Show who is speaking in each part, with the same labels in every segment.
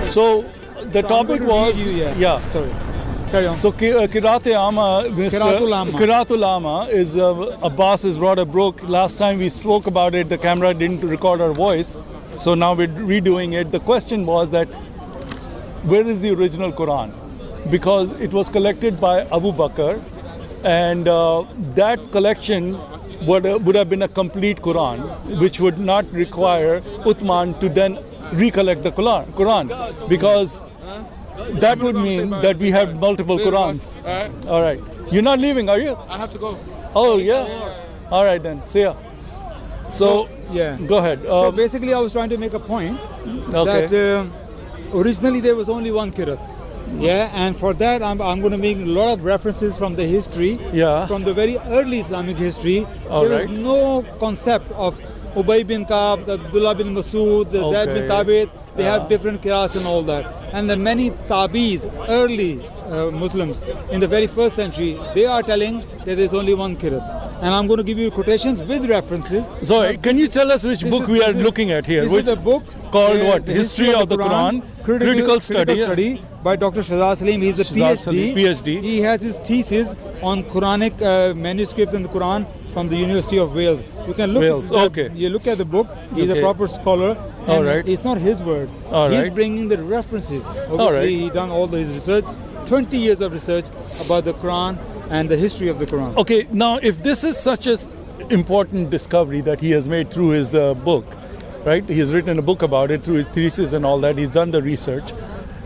Speaker 1: So the topic was
Speaker 2: Sorry. Carry on.
Speaker 1: So Qiraat-e Amma, Qiraatul Amma is Abbas has brought a book. Last time we spoke about it, the camera didn't record our voice, so now we're redoing it. The question was that where is the original Quran? Because it was collected by Abu Bakr, and that collection would have been a complete Quran, which would not require Uthman to then recollect the Quran, because that would mean that we have multiple Qurans. All right. You're not leaving, are you?
Speaker 3: I have to go.
Speaker 1: Oh, yeah. All right then. See ya. So go ahead.
Speaker 2: So basically, I was trying to make a point that originally there was only one Qiraat. Yeah, and for that I'm going to make a lot of references from the history, from the very early Islamic history. There was no concept of Ubay bin Ka'b, Abdullah bin Masud, Zayd bin Thabit. They have different qira'ats and all that. And the many tabis, early Muslims in the very first century, they are telling that there's only one qiraat. And I'm going to give you quotations with references.
Speaker 1: So can you tell us which book we are looking at here?
Speaker 2: This is the book
Speaker 1: called what? History of the Quran. Critical study
Speaker 2: by Dr. Shahzad Salim. He's a PhD. He has his thesis on Quranic manuscript in the Quran from the University of Wales. You can look you look at the book. He's a proper scholar. And it's not his word. He's bringing the references. Obviously, he done all his research. 20 years of research about the Quran and the history of the Quran.
Speaker 1: Okay, now if this is such an important discovery that he has made through his book, right? He has written a book about it through his thesis and all that. He's done the research.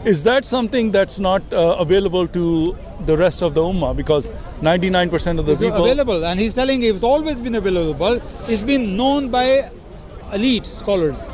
Speaker 1: Is that something that's not available to the rest of the Ummah? Because 99% of the people...
Speaker 2: It's available, and he's telling it's always been available. It's been known by elite scholars.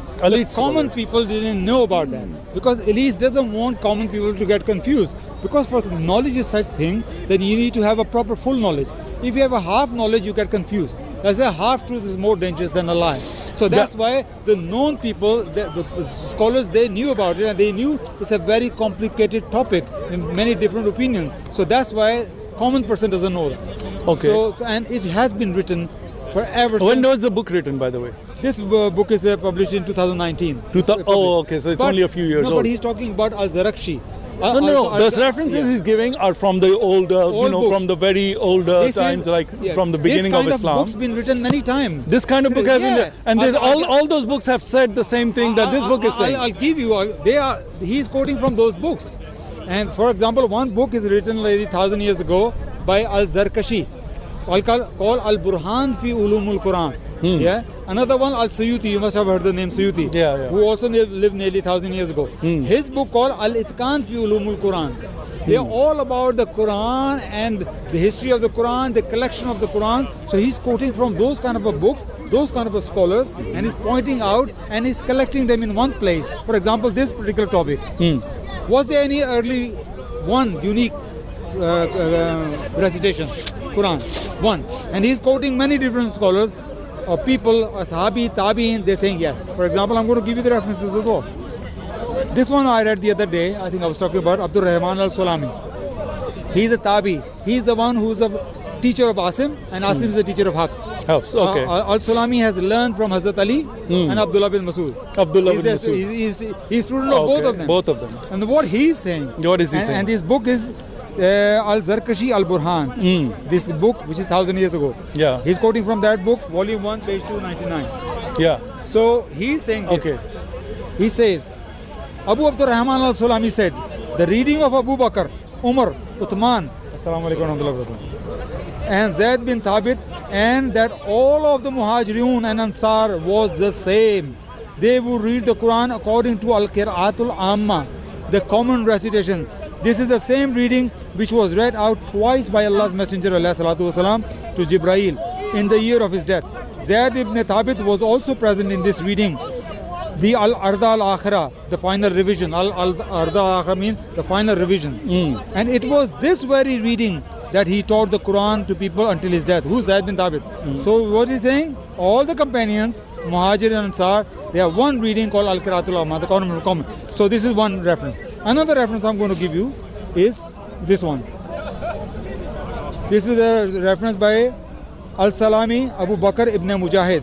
Speaker 2: Common people didn't know about that. Because elite doesn't want common people to get confused. Because for knowledge is such thing, then you need to have a proper full knowledge. If you have a half knowledge, you get confused. That's a half truth is more dangerous than a lie. So that's why the known people, the scholars, they knew about it, and they knew it's a very complicated topic in many different opinions. So that's why common person doesn't know that.
Speaker 1: Okay.
Speaker 2: So and it has been written forever.
Speaker 1: When was the book written, by the way?
Speaker 2: This book is published in 2019.
Speaker 1: Okay, so it's only a few years old.
Speaker 2: But he's talking about Al-Zarakshi.
Speaker 1: No. The references he's giving are from the old from the very old times, like from the beginning of Islam.
Speaker 2: This kind of book's been written many times.
Speaker 1: This kind of book has been, and there's all those books have said the same thing that this book is saying.
Speaker 2: I'll give you. He's quoting from those books, and for example, one book is written like 1,000 years ago by Al-Zarkashi, called Al-Burhan fi Ulumul Quran. Another one, Al-Suyuti, you must have heard the name Suyuti, who also lived nearly 1,000 years ago. His book called Al-Itqan fi Ulumul Quran. They are all about the Quran and the history of the Quran, the collection of the Quran. So he's quoting from those kind of books, those kind of scholars, and he's pointing out and he's collecting them in one place. For example, this particular topic. Was there any early one unique recitation? Quran. One. And he's quoting many different scholars. Or people, Sahabi, Tabi'in, they're saying yes. For example, I'm going to give you the references as well. This one I read the other day, I think I was talking about Abdur Rahman al-Sulami. He's a Tabi. He's the one who's a teacher of Asim, and Asim is a teacher of Hafs.
Speaker 1: Okay.
Speaker 2: Al-Sulami has learned from Hazrat Ali and Abdullah bin Masud. He's student of both of them.
Speaker 1: Both of them.
Speaker 2: And what he's saying.
Speaker 1: What is he saying?
Speaker 2: And this book is Al-Zarkashi Al-Burhan. This book, which is 1,000 years ago. He's quoting from that book, volume 1, page 299. So he's saying this. He says, Abu Abdur Rahman al-Sulami said, the reading of Abu Bakr, Umar, Uthman, and Zayd bin Thabit, and that all of the Muhajirun and Ansar was the same. They would read the Quran according to Al-Qira'atul Amma, the common recitation. This is the same reading which was read out twice by Allah's Messenger والسلام, to Jibreel in the year of his death. Zayd ibn Thabit was also present in this reading. The Al-Arda Al-Akhira, the final revision. Al-Arda Al-Akhira means the final revision. And it was this very reading that he taught the Quran to people until his death. Who's Zayd bin Thabit? So what he's saying, all the companions, Muhajir and Ansar, they have one reading called Al-Qira'atul Amma, the common. So this is one reference. Another reference I'm going to give you is this one. This is a reference by Al-Salami Abu Bakr ibn Mujahid.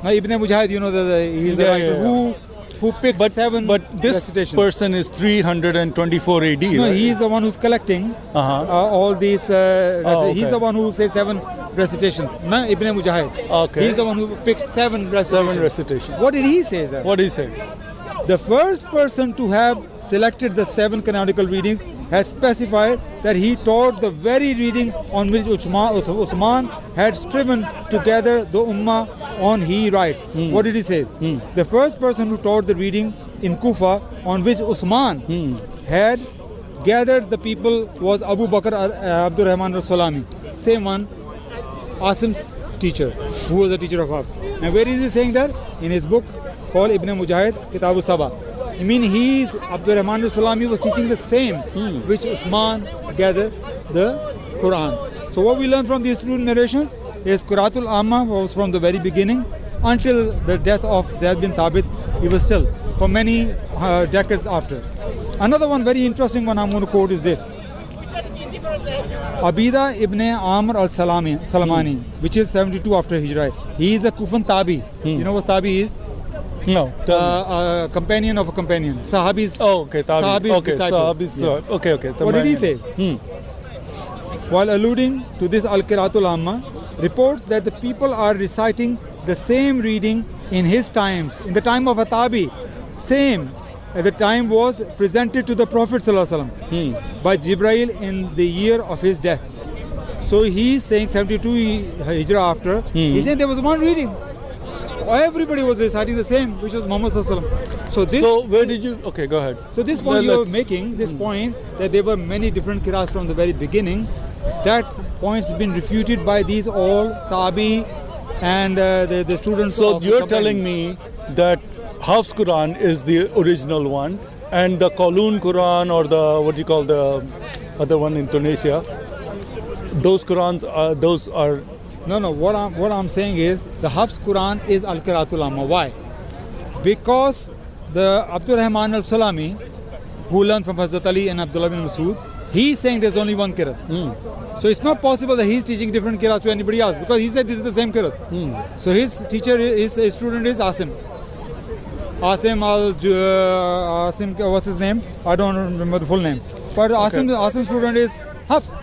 Speaker 2: Now Ibn Mujahid, you know, he's the writer who who picked seven
Speaker 1: But this
Speaker 2: recitations.
Speaker 1: person is 324 AD.
Speaker 2: No,
Speaker 1: right?
Speaker 2: he is the one who's collecting all these.
Speaker 1: okay.
Speaker 2: He's the one who says seven recitations. Na Ibn Mujahid.
Speaker 1: Okay.
Speaker 2: He's the one who picked seven recitations.
Speaker 1: Seven recitations.
Speaker 2: What did he say there?
Speaker 1: What did he say?
Speaker 2: The first person to have selected the seven canonical readings has specified that he taught the very reading on which Uthman had striven to gather the Ummah on, he writes. What did he say? The first person who taught the reading in Kufa on which Uthman had gathered the people was Abu Bakr Abdur Rahman al-Salami. Same one, Asim's teacher, who was a teacher of Hafs. And where is he saying that? In his book called Ibn Mujahid, Kitab al-Saba. I mean, Abdur Rahman al-Salami was teaching the same which Usman gathered the Quran. So what we learn from these two narrations is Qur'atul Amma was from the very beginning until the death of Zayd bin Thabit. He was still for many decades after. Another one, very interesting one I'm going to quote is this. Abida ibn Amr al-Salamani, which is 72 after Hijrah. He is a Kufan Tabi. You know what Tabi is?
Speaker 1: No.
Speaker 2: A companion of a companion. Sahabi's.
Speaker 1: Oh, okay. Tabi.
Speaker 2: Sahabi's
Speaker 1: Okay.
Speaker 2: disciple.
Speaker 1: Sahabi's, okay. Okay.
Speaker 2: What did he say? While alluding to this Al-Qira'atul Amma, reports that the people are reciting the same reading in his times. In the time of a Tabi, same at the time was presented to the Prophet ﷺ by Jibreel in the year of his death. So he's saying 72 Hijrah after, he's saying there was one reading. Everybody was reciting the same, which was Muhammad ﷺ.
Speaker 1: So where did you? Okay, go ahead.
Speaker 2: So this point you're making, this point that there were many different qira'as from the very beginning, that point's been refuted by these all Tabi and the students.
Speaker 1: So
Speaker 2: of
Speaker 1: you're telling me that Hafs Quran is the original one, and the Qalun Quran or the what do you call the other one in Tunisia? Those Qurans are.
Speaker 2: No. What I'm saying is the Hafs Quran is Al-Qira'atul Amma. Why? Because the Abdur Rahman al-Salami, who learned from Hazrat Ali and Abdullah bin Masud, he's saying there's only one Qira'at. So it's not possible that he's teaching different Qira'at to anybody else, because he said this is the same Qira'at. So his teacher, his student is Asim. Asim, what's his name? I don't remember the full name. But Asim's student is Hafs.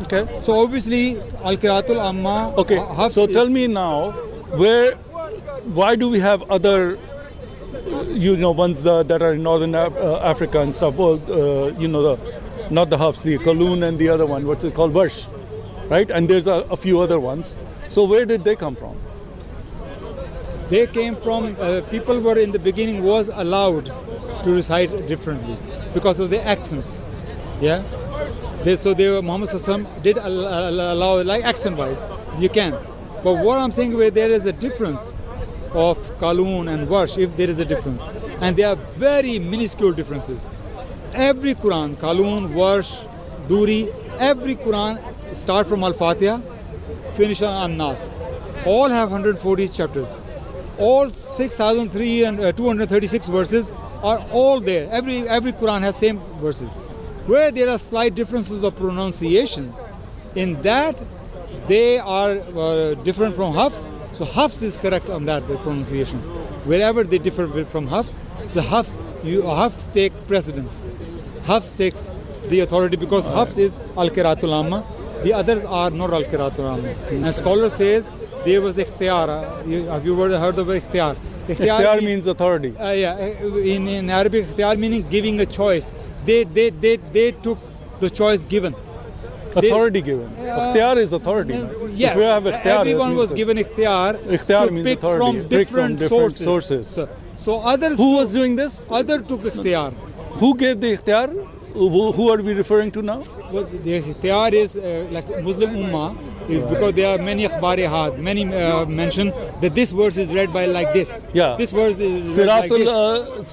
Speaker 1: Okay.
Speaker 2: So obviously, Al-Qira'atul Amma.
Speaker 1: Okay.
Speaker 2: Hafs
Speaker 1: So tell me now, why do we have other, ones that are in northern Africa and stuff? Well, not the Hafs, the Qalun and the other one, what's it called, Varsh, right? And there's a few other ones. So where did they come from?
Speaker 2: They came from people were in the beginning was allowed to recite differently because of the accents. Yeah. Muhammad Sallallahu did allow like accent wise you can, but what I'm saying where there is a difference of Qalun and Varsh, if there is a difference, and they are very minuscule differences. Every Quran, Qalun, Varsh, Duri, every Quran start from Al-Fatiha, finish on An-Nas. All have 140 chapters. All 6,236 verses are all there. Every Quran has same verses. Where there are slight differences of pronunciation, in that they are different from Hafs. So Hafs is correct on that, the pronunciation. Wherever they differ from Hafs, Hafs take precedence. Hafs takes the authority because Hafs is Al-Qira'atul Amma. The others are not Al-Qira'atul Amma. And scholar says there was ikhtiyar. Have you heard of ikhtiyar?
Speaker 1: Ikhtiyar means authority.
Speaker 2: In Arabic, ikhtiyar meaning giving a choice. They took the choice given.
Speaker 1: Authority given. Ikhtiyar is authority.
Speaker 2: Yeah,
Speaker 1: if you have ikhtiyar,
Speaker 2: everyone was given ikhtiyar to pick from different sources. So others.
Speaker 1: Who was doing this?
Speaker 2: Others took ikhtiyar.
Speaker 1: Who gave the ikhtiyar? Who are we referring to now?
Speaker 2: Well, the ikhtiyar is like Muslim Ummah, because there are many akhbar-e-had, many mention that this verse is read by like this.
Speaker 1: Yeah.
Speaker 2: This verse is read like this.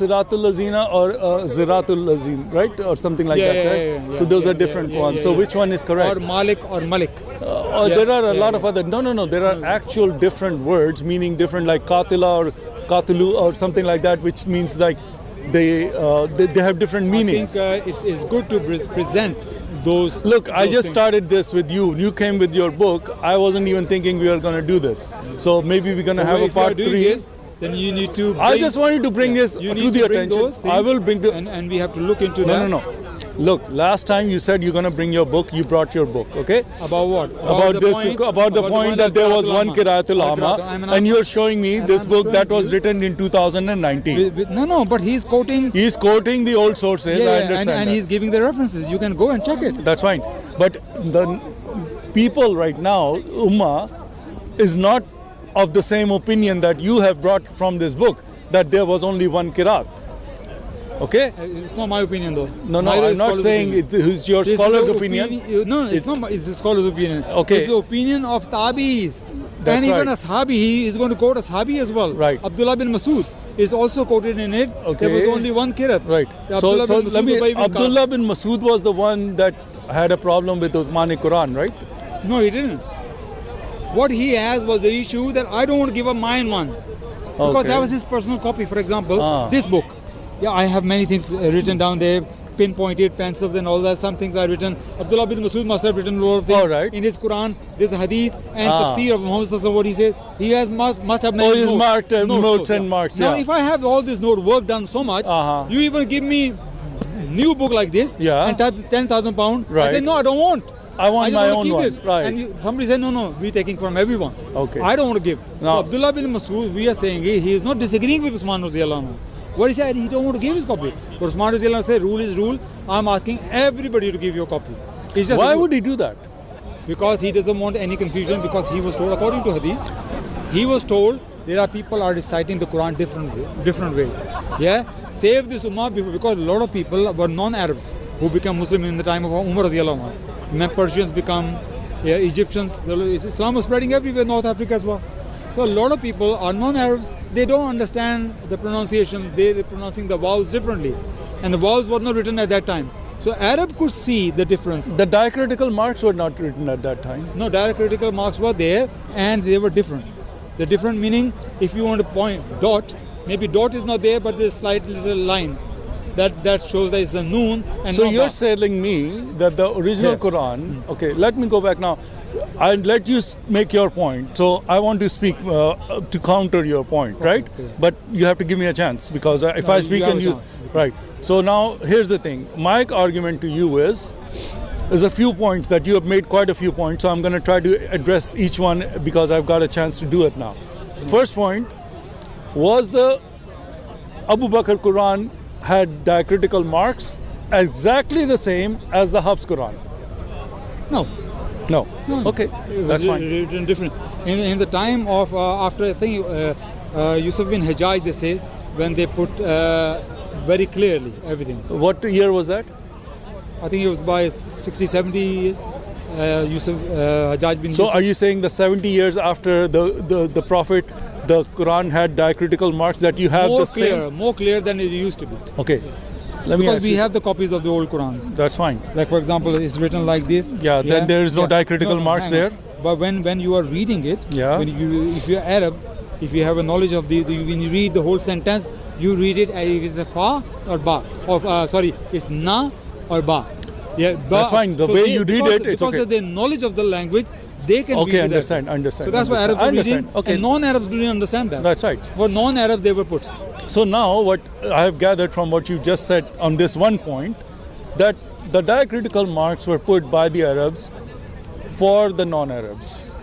Speaker 1: Siratul Lazina or Ziratul Lazin, right? Or something like that, right?
Speaker 2: Yeah,
Speaker 1: so those are different ones. So which one is correct?
Speaker 2: Or Malik or Malik.
Speaker 1: There are a lot of other. No. There are actual different words meaning different, like Qatila or Qatilu or something like that, which means like they have different meanings.
Speaker 2: I think it's good to present those.
Speaker 1: Look, I just started this with you. You came with your book. I wasn't even thinking we were going to do this. So maybe we're going to have a part 3.
Speaker 2: then you need to.
Speaker 1: I just wanted to bring this
Speaker 2: you
Speaker 1: to
Speaker 2: need
Speaker 1: the
Speaker 2: to bring
Speaker 1: attention.
Speaker 2: those things,
Speaker 1: I will bring the.
Speaker 2: and we have to look into that.
Speaker 1: No. Look, last time you said you're going to bring your book. You brought your book, okay?
Speaker 2: About what?
Speaker 1: About the point that there was one Qira'atul Amma, and you're showing me this book that was written in 2019.
Speaker 2: No, but he's quoting.
Speaker 1: He's quoting the old sources. I understand.
Speaker 2: And he's giving the references. You can go and check it.
Speaker 1: That's fine. But the people right now, Ummah, is not of the same opinion that you have brought from this book, that there was only one Qiraat. Okay?
Speaker 2: It's not my opinion though.
Speaker 1: No, I'm not saying it's your scholar's opinion.
Speaker 2: No, it's not. It's the scholar's opinion.
Speaker 1: Okay.
Speaker 2: It's the opinion of Tabi'is. And even Ashabi, he is going to quote Ashabi as well.
Speaker 1: Right.
Speaker 2: Abdullah bin Masud is also quoted in it.
Speaker 1: Okay.
Speaker 2: There was only one Qiraat.
Speaker 1: Right. Abdullah bin Masud was the one that had a problem with Uthmanic Quran, right?
Speaker 2: No, he didn't. What he has was the issue that I don't want to give up mine one. Because that was his personal copy. For example, this book. Yeah, I have many things written down there, pinpointed pencils and all that. Some things are written. Abdullah bin Masud must have written a lot of things. In his Quran, there's a hadith and tafsir of Muhammad Sallallahu Alaihi Wasallam, what he said. He has must have many
Speaker 1: notes. Marked notes and marks.
Speaker 2: Now, if I have all this note work done so much, you even give me new book like this and 10,000 pounds.
Speaker 1: Right.
Speaker 2: I say, no, I don't want.
Speaker 1: I want my own one.
Speaker 2: This.
Speaker 1: Right.
Speaker 2: And somebody said, no, we're taking from everyone.
Speaker 1: Okay.
Speaker 2: I don't want to give.
Speaker 1: No.
Speaker 2: So Abdullah bin Masud, we are saying he is not disagreeing with Usman Radhiyallahu anhu. What he said, he don't want to give his copy. But Usman Radhiyallahu anhu said, rule is rule. I'm asking everybody to give your copy. It's just
Speaker 1: why would he do that?
Speaker 2: Because he doesn't want any confusion, because he was told, according to hadith, he was told there are people are reciting the Quran different ways. Yeah? Save this ummah because a lot of people were non-Arabs who became Muslim in the time of Umar Radhiyallahu anhu. Persians become Egyptians. Islam was spreading everywhere, North Africa as well. So a lot of people are non-Arabs. They don't understand the pronunciation. They're pronouncing the vowels differently. And the vowels were not written at that time. So Arab could see the difference.
Speaker 1: The diacritical marks were not written at that time.
Speaker 2: No, diacritical marks were there and they were different. The different meaning, if you want to point dot, maybe dot is not there, but there's a slight little line. That shows that it's a noon. And
Speaker 1: so you're telling me that the original Quran, okay, let me go back now. I'll let you make your point. So I want to speak to counter your point, right? Okay. But you have to give me a chance, because if I speak and you... Right. So now here's the thing. My argument to you is a few points that you have made, quite a few points. So I'm going to try to address each one because I've got a chance to do it now. First point was the Abu Bakr Quran had diacritical marks exactly the same as the Hafs Quran.
Speaker 2: No.
Speaker 1: Okay, that's fine.
Speaker 2: Written different. In the time of after I think Yusuf bin Hajjaj, they say, when they put very clearly everything.
Speaker 1: What year was that?
Speaker 2: I think it was by 60, 70 years. Yusuf Hajjaj bin.
Speaker 1: So Yusuf. Are you saying the 70 years after the Prophet, the Quran had diacritical marks that you have
Speaker 2: more clear than it used to be.
Speaker 1: Okay.
Speaker 2: Because we have the copies of the old Qurans.
Speaker 1: That's fine.
Speaker 2: Like for example, it's written like this.
Speaker 1: Yeah, then there is no diacritical marks there.
Speaker 2: But when you are reading it, if you are Arab, if you have a knowledge of when you read the whole sentence, you read it as if it's a fa or ba. It's na or ba. Yeah,
Speaker 1: that's fine. The way you read it, it's okay.
Speaker 2: Because of their knowledge of the language, they can read it.
Speaker 1: Understand.
Speaker 2: So that's why Arabs are reading. Okay. And non-Arabs didn't understand that.
Speaker 1: That's right.
Speaker 2: For non-Arabs, they were put.
Speaker 1: So now what I have gathered from what you just said on this one point, that the diacritical marks were put by the Arabs for the non-Arabs.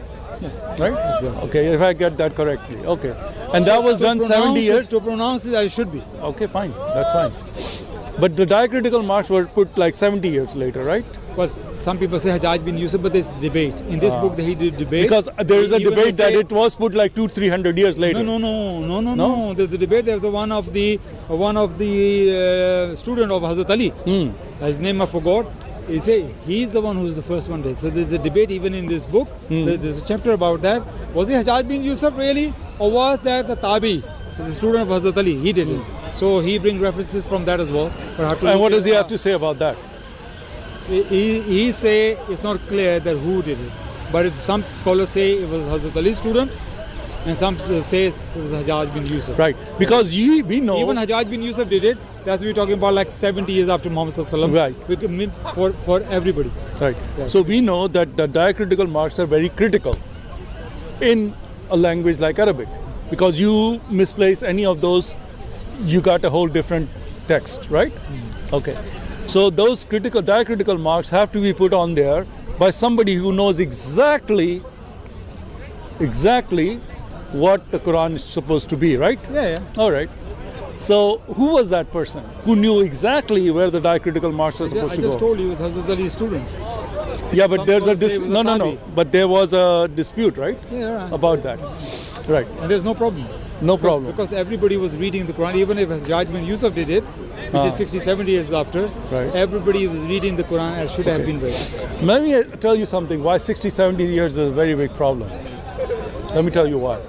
Speaker 1: Yeah. Right? Exactly. Okay, if I get that correctly. Okay. And that was done 70 years?
Speaker 2: To pronounce it, it should be.
Speaker 1: Okay, fine. That's fine. But the diacritical marks were put like 70 years later, right?
Speaker 2: Well, some people say Hajjaj bin Yusuf, but there's debate. In this book, he did debate.
Speaker 1: Because there is a debate that it was put like 200-300 years later.
Speaker 2: No. There's a debate. There's one of the student of Hazrat Ali. His name I forgot. He's the one who's the first one. So there's a debate even in this book. There's a chapter about that. Was it Hajjaj bin Yusuf really, or was that the Tabi? He's a student of Hazrat Ali. He did it. So he brings references from that as well.
Speaker 1: And what does he have to say about that?
Speaker 2: He say it's not clear that who did it, but some scholars say it was Hazrat Ali's student, and some says it was Hajjaj bin Yusuf.
Speaker 1: Right, because we know
Speaker 2: even Hajjaj bin Yusuf did it. That's we're talking about like 70 years after Muhammad Sallallahu Alaihi Wasallam. Right. For everybody.
Speaker 1: Right. Yeah. So we know that the diacritical marks are very critical in a language like Arabic. because you misplace any of those, you got a whole different text, right? Okay. So those diacritical marks have to be put on there by somebody who knows exactly what the Quran is supposed to be, right?
Speaker 2: Yeah.
Speaker 1: All right. So who was that person who knew exactly where the diacritical marks are supposed to go?
Speaker 2: I just told you it was Hazrat Ali's student.
Speaker 1: Yeah, but there's a
Speaker 2: dispute.
Speaker 1: no. But there was a dispute, right?
Speaker 2: Yeah, right.
Speaker 1: About that. Right.
Speaker 2: And there's no problem.
Speaker 1: No problem.
Speaker 2: Because everybody was reading the Quran, even if Hajjaj bin Yusuf did it, which is 60, 70 years after,
Speaker 1: Right.
Speaker 2: everybody was reading the Quran as should have been read.
Speaker 1: Let me tell you something why 60, 70 years is a very big problem. Let me tell you why.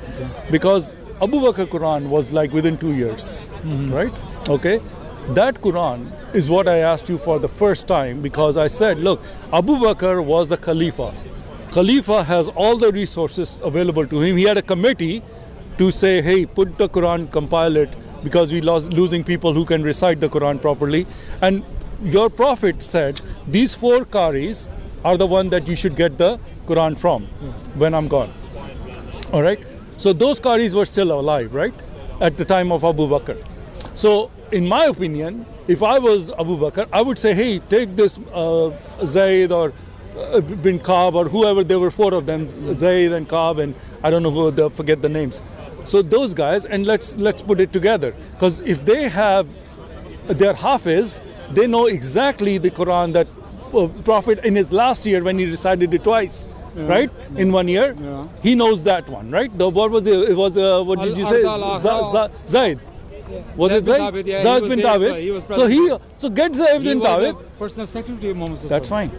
Speaker 1: Because Abu Bakr Quran was like within 2 years, right? Okay. That Quran is what I asked you for the first time because I said, look, Abu Bakr was the Khalifa. Khalifa has all the resources available to him. He had a committee to say, hey, put the Quran, compile it, because we lost losing people who can recite the Quran properly. And your Prophet said, these 4 qaris are the one that you should get the Quran from when I'm gone. All right? So those qaris were still alive, right? At the time of Abu Bakr. So in my opinion, if I was Abu Bakr, I would say, hey, take this Zayd or bin Kaab or whoever, there were 4 of them, Zayd and Kaab, and I don't know who, forget the names. So those guys, and let's put it together. Because if they have their Hafiz, they know exactly the Quran that Prophet in his last year when he recited it twice, right? In 1 year, he knows that one, right? What was it? It was what did you say? Zayd. Was it Zayd? Zayd bin Thabit. So get Zayd bin Thabit.
Speaker 2: Personal secretary of Muhammad.
Speaker 1: That's fine.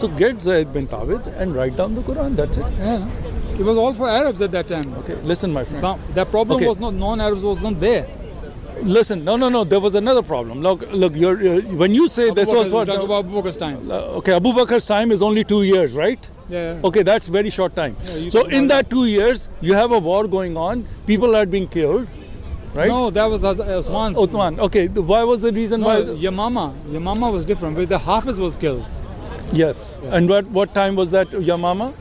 Speaker 1: So get Zayd bin Thabit and write down the Quran. That's it.
Speaker 2: Yeah. It was all for Arabs at that time.
Speaker 1: Okay, listen, my friend.
Speaker 2: So, the problem was not non-Arabs was not there.
Speaker 1: Listen, no. There was another problem. Look. When you say this was what?
Speaker 2: Talk about Abu Bakr's time.
Speaker 1: Okay, Abu Bakr's time is only 2 years, right?
Speaker 2: Yeah.
Speaker 1: Okay, that's very short time.
Speaker 2: Yeah,
Speaker 1: so in that 2 years, you have a war going on. People are being killed, right?
Speaker 2: No, that was Uthman.
Speaker 1: Uthman. Okay, why was the reason why?
Speaker 2: Yamama was different. Where the Hafiz was killed.
Speaker 1: Yes. Yeah. And what time was that? Yamama?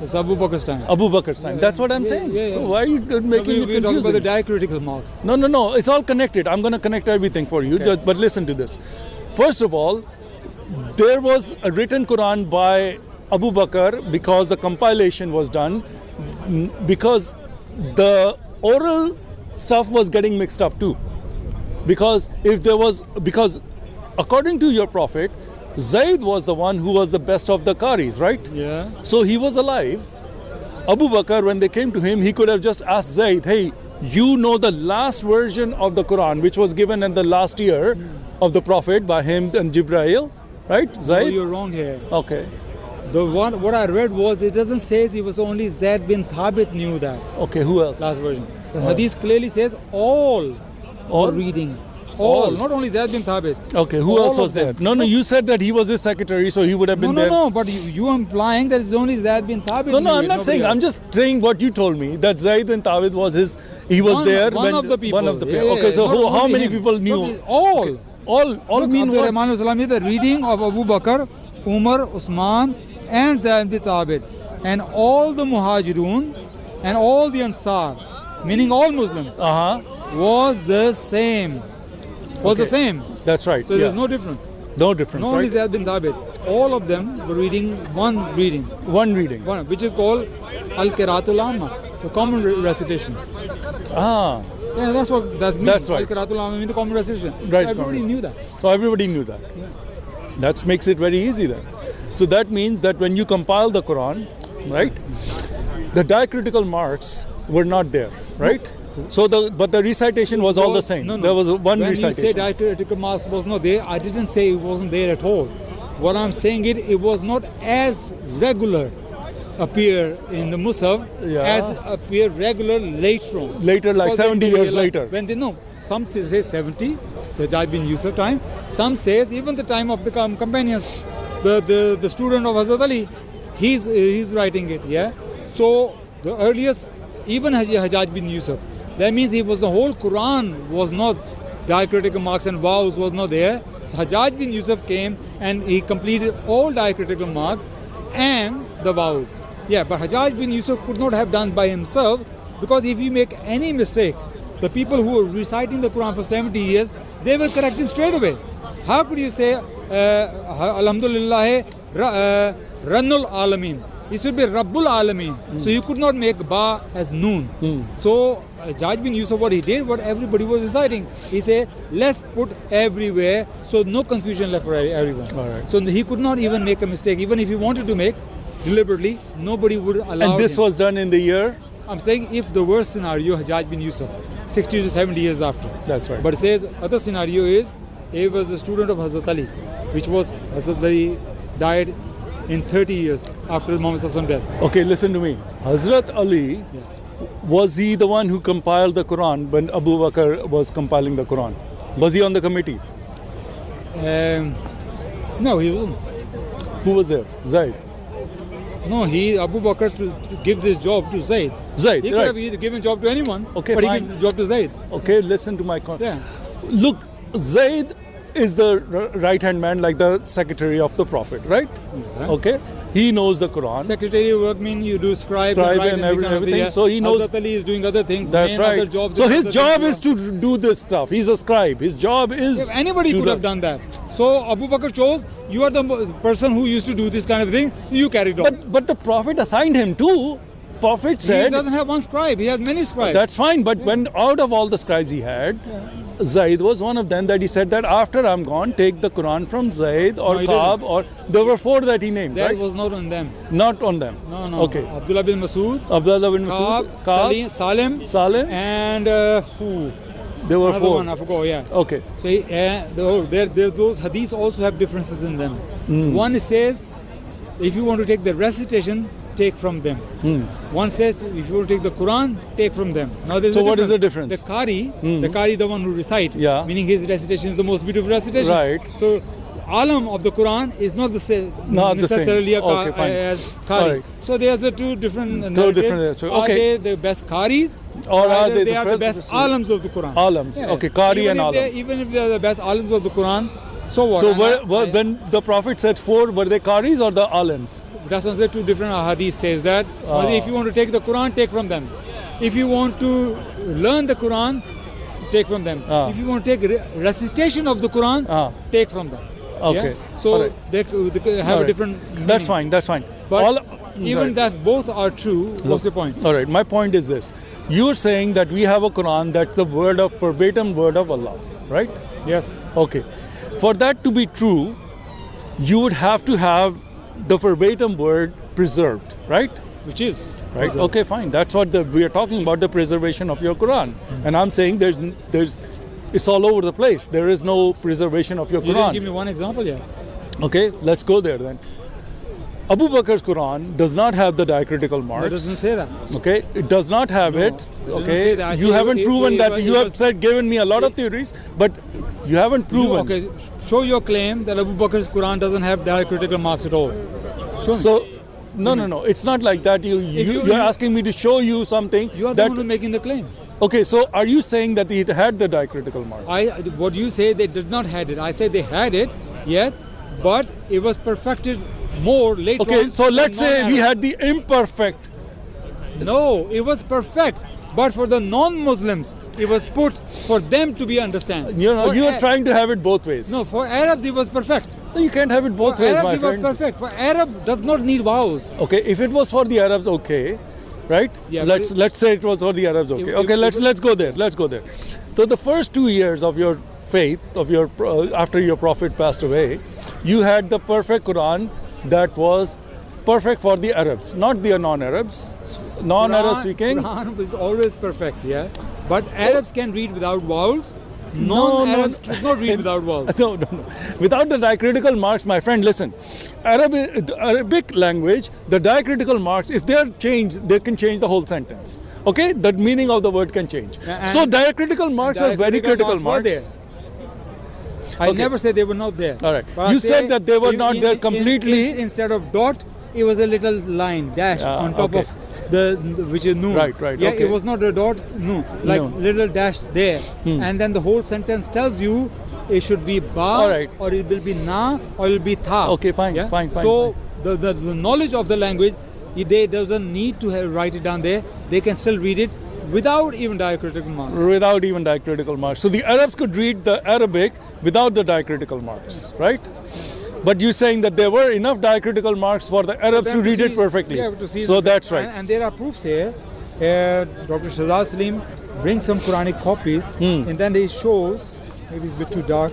Speaker 2: It's Abu Bakr's time.
Speaker 1: Abu Bakr's time. That's what I'm saying.
Speaker 2: Yeah.
Speaker 1: So why are you making it confusing?
Speaker 2: We're talking about the diacritical marks.
Speaker 1: No. It's all connected. I'm going to connect everything for you.
Speaker 2: Okay.
Speaker 1: But listen to this. First of all, there was a written Quran by Abu Bakr because the compilation was done, because the oral stuff was getting mixed up too. Because according to your Prophet, Zayd was the one who was the best of the qaris, right?
Speaker 2: Yeah.
Speaker 1: So he was alive. Abu Bakr, when they came to him, he could have just asked Zayd, hey, you know the last version of the Quran, which was given in the last year of the Prophet by him and Jibreel, right? Zayd?
Speaker 2: No, you're wrong here.
Speaker 1: Okay.
Speaker 2: What I read was, it doesn't say it was only Zayd bin Thabit knew that.
Speaker 1: Okay, who else?
Speaker 2: Last version. The Hadith clearly says all were reading. All, not only Zayd bin Thabit.
Speaker 1: Okay, who else was there? No, you said that he was his secretary, so he would have been there.
Speaker 2: No, but you are implying that it's only Zayd bin Thabit.
Speaker 1: No, I'm not saying. I'm just saying what you told me, that Zayd bin Thabit was he was there.
Speaker 2: One of the people.
Speaker 1: Okay, so how many people knew?
Speaker 2: All.
Speaker 1: Okay. All mean what?
Speaker 2: The reading of Abu Bakr, Umar, Uthman, and Zayd bin Thabit, and all the Muhajirun, and all the Ansar, meaning all Muslims, was the same. The same.
Speaker 1: That's right.
Speaker 2: So there's no difference.
Speaker 1: No difference,
Speaker 2: not only Zayd bin Thabit. All of them were reading one reading. Which is called Al-Qira'atul Amma, the common recitation.
Speaker 1: Yeah,
Speaker 2: that's what that means.
Speaker 1: That's right.
Speaker 2: Al-Qira'atul Amma means the common recitation.
Speaker 1: Right.
Speaker 2: Everybody knew that.
Speaker 1: So everybody knew that. Yeah. That makes it very easy then. So that means that when you compile the Quran, right, the diacritical marks were not there, right? So but the recitation was all the same.
Speaker 2: No.
Speaker 1: There was one
Speaker 2: when
Speaker 1: recitation.
Speaker 2: When you say diacritical marks was not there, I didn't say it wasn't there at all. What I'm saying it was not as regular appear in the Musaf as appear regular later on.
Speaker 1: Later, like 70 years later.
Speaker 2: When they know, some say 70, so Hajjaj bin Yusuf time. Some says even the time of the companions, the student of Hazrat Ali, he's writing it. Yeah. So the earliest, even Hajjaj bin Yusuf. That means the whole Quran was not diacritical marks and vowels was not there. So Hajjaj bin Yusuf came and he completed all diacritical marks and the vowels. Yeah, but Hajjaj bin Yusuf could not have done by himself Because if you make any mistake, the people who are reciting the Quran for 70 years, they will correct him straight away. How could you say, Alhamdulillah, Rannul Alameen? It should be Rabbul Alameen. So you could not make Ba as Noon. So Jaj bin Yusuf, what he did, what everybody was reciting, he said, let's put everywhere, so no confusion left for everyone.
Speaker 1: Right.
Speaker 2: So he could not even make a mistake. Even if he wanted to make, deliberately, nobody would allow
Speaker 1: And this
Speaker 2: him.
Speaker 1: was done in the year?
Speaker 2: I'm saying if the worst scenario, Hajjaj bin Yusuf, 60 to 70 years after.
Speaker 1: That's right.
Speaker 2: But it says, other scenario is, he was a student of Hazrat Ali, which was, Hazrat Ali died in 30 years after Muhammad's death.
Speaker 1: Okay, listen to me. Hazrat Ali, was he the one who compiled the Quran when Abu Bakr was compiling the Quran? Was he on the committee?
Speaker 2: No, he wasn't.
Speaker 1: Who was there? Zaid.
Speaker 2: No, Abu Bakr to give this job to Zayd.
Speaker 1: Zayd,
Speaker 2: He could
Speaker 1: right.
Speaker 2: have either given job to anyone,
Speaker 1: Okay,
Speaker 2: but
Speaker 1: fine.
Speaker 2: he gives the job to Zayd.
Speaker 1: Okay, listen to my
Speaker 2: Yeah.
Speaker 1: Look, Zaid is the right-hand man, like the secretary of the Prophet, right?
Speaker 2: Yeah.
Speaker 1: Okay, he knows the Quran.
Speaker 2: Secretary work mean you do scribe
Speaker 1: Scribe
Speaker 2: write
Speaker 1: and
Speaker 2: become
Speaker 1: everything,
Speaker 2: the-
Speaker 1: so he knows-
Speaker 2: Hazrat Ali is doing other things.
Speaker 1: That's
Speaker 2: main
Speaker 1: right.
Speaker 2: Other jobs,
Speaker 1: So his
Speaker 2: other
Speaker 1: job
Speaker 2: things.
Speaker 1: is to do this stuff. He's a scribe. His job is.
Speaker 2: If anybody
Speaker 1: to
Speaker 2: could have done that. So Abu Bakr chose, you are the person who used to do this kind of thing, you carried on.
Speaker 1: But the Prophet assigned him too. Prophet
Speaker 2: He
Speaker 1: said
Speaker 2: doesn't have one scribe, he has many scribes.
Speaker 1: that's fine. But when out of all the scribes he had, Zaid was one of them. That he said that after I'm gone, take the Quran from Zaid or
Speaker 2: No, he
Speaker 1: Kaab,
Speaker 2: didn't.
Speaker 1: or there were 4 that he named.
Speaker 2: Zayd
Speaker 1: Right?
Speaker 2: was not on them.
Speaker 1: Not on them.
Speaker 2: No.
Speaker 1: Okay.
Speaker 2: Abdullah bin Masood,
Speaker 1: Abdullah bin Masud,
Speaker 2: Kaab, Salim,
Speaker 1: Salim.
Speaker 2: and who?
Speaker 1: There were
Speaker 2: Another
Speaker 1: 4.
Speaker 2: one, I forgot, yeah.
Speaker 1: Okay.
Speaker 2: So those hadiths also have differences in them.
Speaker 1: Hmm.
Speaker 2: One says, if you want to take the recitation, take from them. One says, if you want to take the Quran, take from them. Now there's
Speaker 1: So
Speaker 2: a
Speaker 1: what is the difference?
Speaker 2: The Qari, the one who recite,
Speaker 1: Yeah.
Speaker 2: meaning his recitation is the most beautiful recitation.
Speaker 1: Right.
Speaker 2: So alam of the Quran is not the same,
Speaker 1: Not the same.
Speaker 2: necessarily
Speaker 1: Okay, fine.
Speaker 2: as Qari.
Speaker 1: Alright.
Speaker 2: So there's a two different narratives.
Speaker 1: different, so,
Speaker 2: Are
Speaker 1: okay.
Speaker 2: they the best Qaris?
Speaker 1: Or are
Speaker 2: either
Speaker 1: they
Speaker 2: are the
Speaker 1: the
Speaker 2: best
Speaker 1: best-
Speaker 2: alams of the Quran?
Speaker 1: Alams. Okay, Qari
Speaker 2: Even
Speaker 1: and
Speaker 2: if
Speaker 1: alam.
Speaker 2: Even if they are the best alams of the Quran, so what?
Speaker 1: So
Speaker 2: And
Speaker 1: when the Prophet said 4, were they Qaris or the Alams?
Speaker 2: that's why I said two different hadith says that. If you want to take the Quran, take from them. If you want to learn the Quran, take from them. If you want to take recitation of the Quran, take from them.
Speaker 1: Okay.
Speaker 2: Yeah? So
Speaker 1: Alright.
Speaker 2: they have a
Speaker 1: Alright.
Speaker 2: different
Speaker 1: That's
Speaker 2: meaning.
Speaker 1: fine. That's fine.
Speaker 2: But even
Speaker 1: right.
Speaker 2: that both are true, what's the point?
Speaker 1: All right. My point is this: you're saying that we have a Quran that's the verbatim word of Allah, right?
Speaker 2: Yes.
Speaker 1: Okay. For that to be true, you would have to have the verbatim word preserved, right?
Speaker 2: Which is
Speaker 1: Right. Okay, fine. That's what we are talking about, the preservation of your Quran. And I'm saying it's all over the place. There is no preservation of your
Speaker 2: You didn't
Speaker 1: Quran.
Speaker 2: give me one example yet.
Speaker 1: Okay, let's go there then. Abu Bakr's Quran does not have the diacritical
Speaker 2: It
Speaker 1: marks.
Speaker 2: doesn't say that.
Speaker 1: Okay, it does not have it.
Speaker 2: doesn't
Speaker 1: Okay,
Speaker 2: say that. I
Speaker 1: you
Speaker 2: say
Speaker 1: haven't proven that.
Speaker 2: it
Speaker 1: You have
Speaker 2: was-
Speaker 1: said, given me a lot of theories, but you haven't proven.
Speaker 2: Okay, show your claim that Abu Bakr's Quran doesn't have diacritical marks at all. Show me.
Speaker 1: So, no. It's not like that. You're asking me to show you something
Speaker 2: You are the
Speaker 1: that.
Speaker 2: one who's making the claim.
Speaker 1: Okay, so are you saying that it had the diacritical marks?
Speaker 2: What you say they did not had it. I say they had it, yes, but it was perfected more later
Speaker 1: Okay,
Speaker 2: on.
Speaker 1: so let's
Speaker 2: than
Speaker 1: say we
Speaker 2: non-Arabs.
Speaker 1: had the imperfect.
Speaker 2: No, it was perfect. But for the non-Muslims, it was put for them to be understand.
Speaker 1: You know,
Speaker 2: For
Speaker 1: you are
Speaker 2: A-
Speaker 1: trying to have it both ways.
Speaker 2: No, for Arabs it was perfect.
Speaker 1: You can't have it both
Speaker 2: For
Speaker 1: ways,
Speaker 2: Arabs
Speaker 1: my
Speaker 2: it was
Speaker 1: friend.
Speaker 2: perfect. For Arab does not need vowels.
Speaker 1: Okay, if it was for the Arabs, okay, right?
Speaker 2: Yeah,
Speaker 1: let's say it was for the Arabs, okay. Okay, let's go there. Let's go there. So the first 2 years of your faith, of your after your Prophet passed away, you had the perfect Quran that was perfect for the Arabs, not the non-Arabs. Non-Arab speaking.
Speaker 2: Quran was always perfect, yeah. But Arabs can read without vowels.
Speaker 1: No,
Speaker 2: Non-Arabs cannot read without vowels.
Speaker 1: No. Without the diacritical marks, my friend, listen. The Arabic language, the diacritical marks, if they are changed, they can change the whole sentence. Okay? The meaning of the word can change.
Speaker 2: And
Speaker 1: So diacritical marks are very critical
Speaker 2: were
Speaker 1: marks.
Speaker 2: there. I
Speaker 1: Okay.
Speaker 2: never said they were not there.
Speaker 1: All right.
Speaker 2: But I
Speaker 1: You
Speaker 2: say
Speaker 1: said that they were not there completely.
Speaker 2: instead of dot, it was a little line dash on top
Speaker 1: okay.
Speaker 2: of the which is noon.
Speaker 1: Right,
Speaker 2: Yeah,
Speaker 1: okay.
Speaker 2: it was not a dot, no, like
Speaker 1: No.
Speaker 2: little dash there, and then the whole sentence tells you it should be ba,
Speaker 1: All right.
Speaker 2: or it will be na, or it will be tha.
Speaker 1: Okay, fine,
Speaker 2: Yeah?
Speaker 1: fine.
Speaker 2: So the knowledge of the language, they doesn't need to write it down there. They can still read it without even diacritical marks.
Speaker 1: Without even diacritical marks. So the Arabs could read the Arabic without the diacritical marks, right? But you're saying that there were enough diacritical marks for the Arabs to read it perfectly.
Speaker 2: Yeah, to see
Speaker 1: so that's right.
Speaker 2: And there are proofs here. Dr. Shahzad Salim brings some Quranic copies, and then he shows, maybe it's a bit too dark,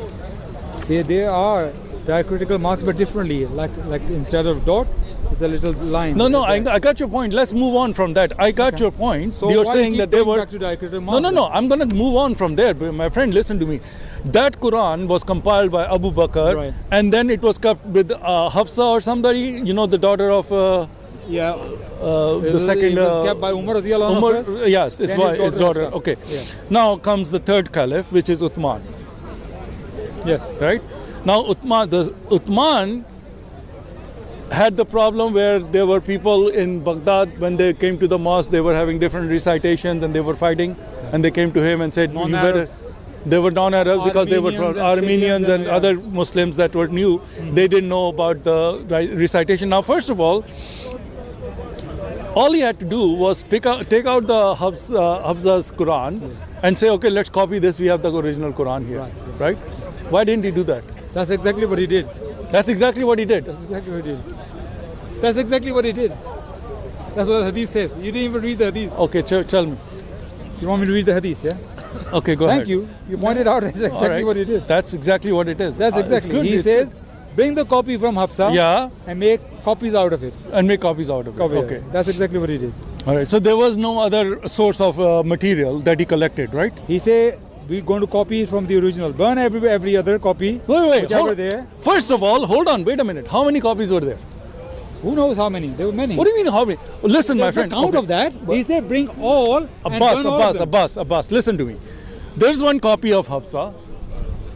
Speaker 2: there are diacritical marks but differently, like instead of dot, it's a little line.
Speaker 1: No, I got your point. Let's move on from that. I got your point.
Speaker 2: So
Speaker 1: you're
Speaker 2: why
Speaker 1: saying
Speaker 2: keep
Speaker 1: that they
Speaker 2: going
Speaker 1: were...
Speaker 2: back to diacritical marks?
Speaker 1: No, I'm going to move on from there. But my friend, listen to me. That Quran was compiled by Abu Bakr,
Speaker 2: Right.
Speaker 1: and then it was kept with Hafsa or somebody, the daughter of...
Speaker 2: the
Speaker 1: second...
Speaker 2: it was kept by Umar Radiallahu anhu first.
Speaker 1: Yes, it's
Speaker 2: then
Speaker 1: his daughter.
Speaker 2: Hafsa.
Speaker 1: Okay.
Speaker 2: Yeah.
Speaker 1: Now comes the third caliph, which is Uthman.
Speaker 2: Yes.
Speaker 1: Right? Now Uthman had the problem where there were people in Baghdad, when they came to the mosque, they were having different recitations and they were fighting, and they came to him and said,
Speaker 2: Non-Arabs.
Speaker 1: They were non-Arabs because they were Armenians and
Speaker 2: yeah.
Speaker 1: other Muslims that were new. They didn't know about the recitation. Now, first of all he had to do was take out the Hafsa's Quran and say, okay, let's copy this. We have the original Quran here, right? Why didn't he do that?
Speaker 2: That's exactly what he did.
Speaker 1: That's exactly what he did.
Speaker 2: That's exactly what he did. That's exactly what he did. That's what the hadith says. You didn't even read the hadith.
Speaker 1: Okay, tell me.
Speaker 2: You want me to read the hadith, yeah?
Speaker 1: Okay, go ahead.
Speaker 2: Thank you. You pointed out that's exactly what he did.
Speaker 1: That's exactly what it is.
Speaker 2: That's exactly.
Speaker 1: Good.
Speaker 2: He says, bring the copy from Hafsa and make copies out of it.
Speaker 1: And make copies out of it. Okay.
Speaker 2: That's exactly what he did.
Speaker 1: All right. So there was no other source of material that he collected, right?
Speaker 2: He said, we're going to copy from the original. Burn every other copy.
Speaker 1: Wait.
Speaker 2: There.
Speaker 1: First of all, hold on. Wait a minute. How many copies were there?
Speaker 2: Who knows how many? There were many.
Speaker 1: What do you mean how many? Listen, my friend.
Speaker 2: Count of that. He said, bring all.
Speaker 1: Abbas. Listen to me. There's one copy of Hafsa.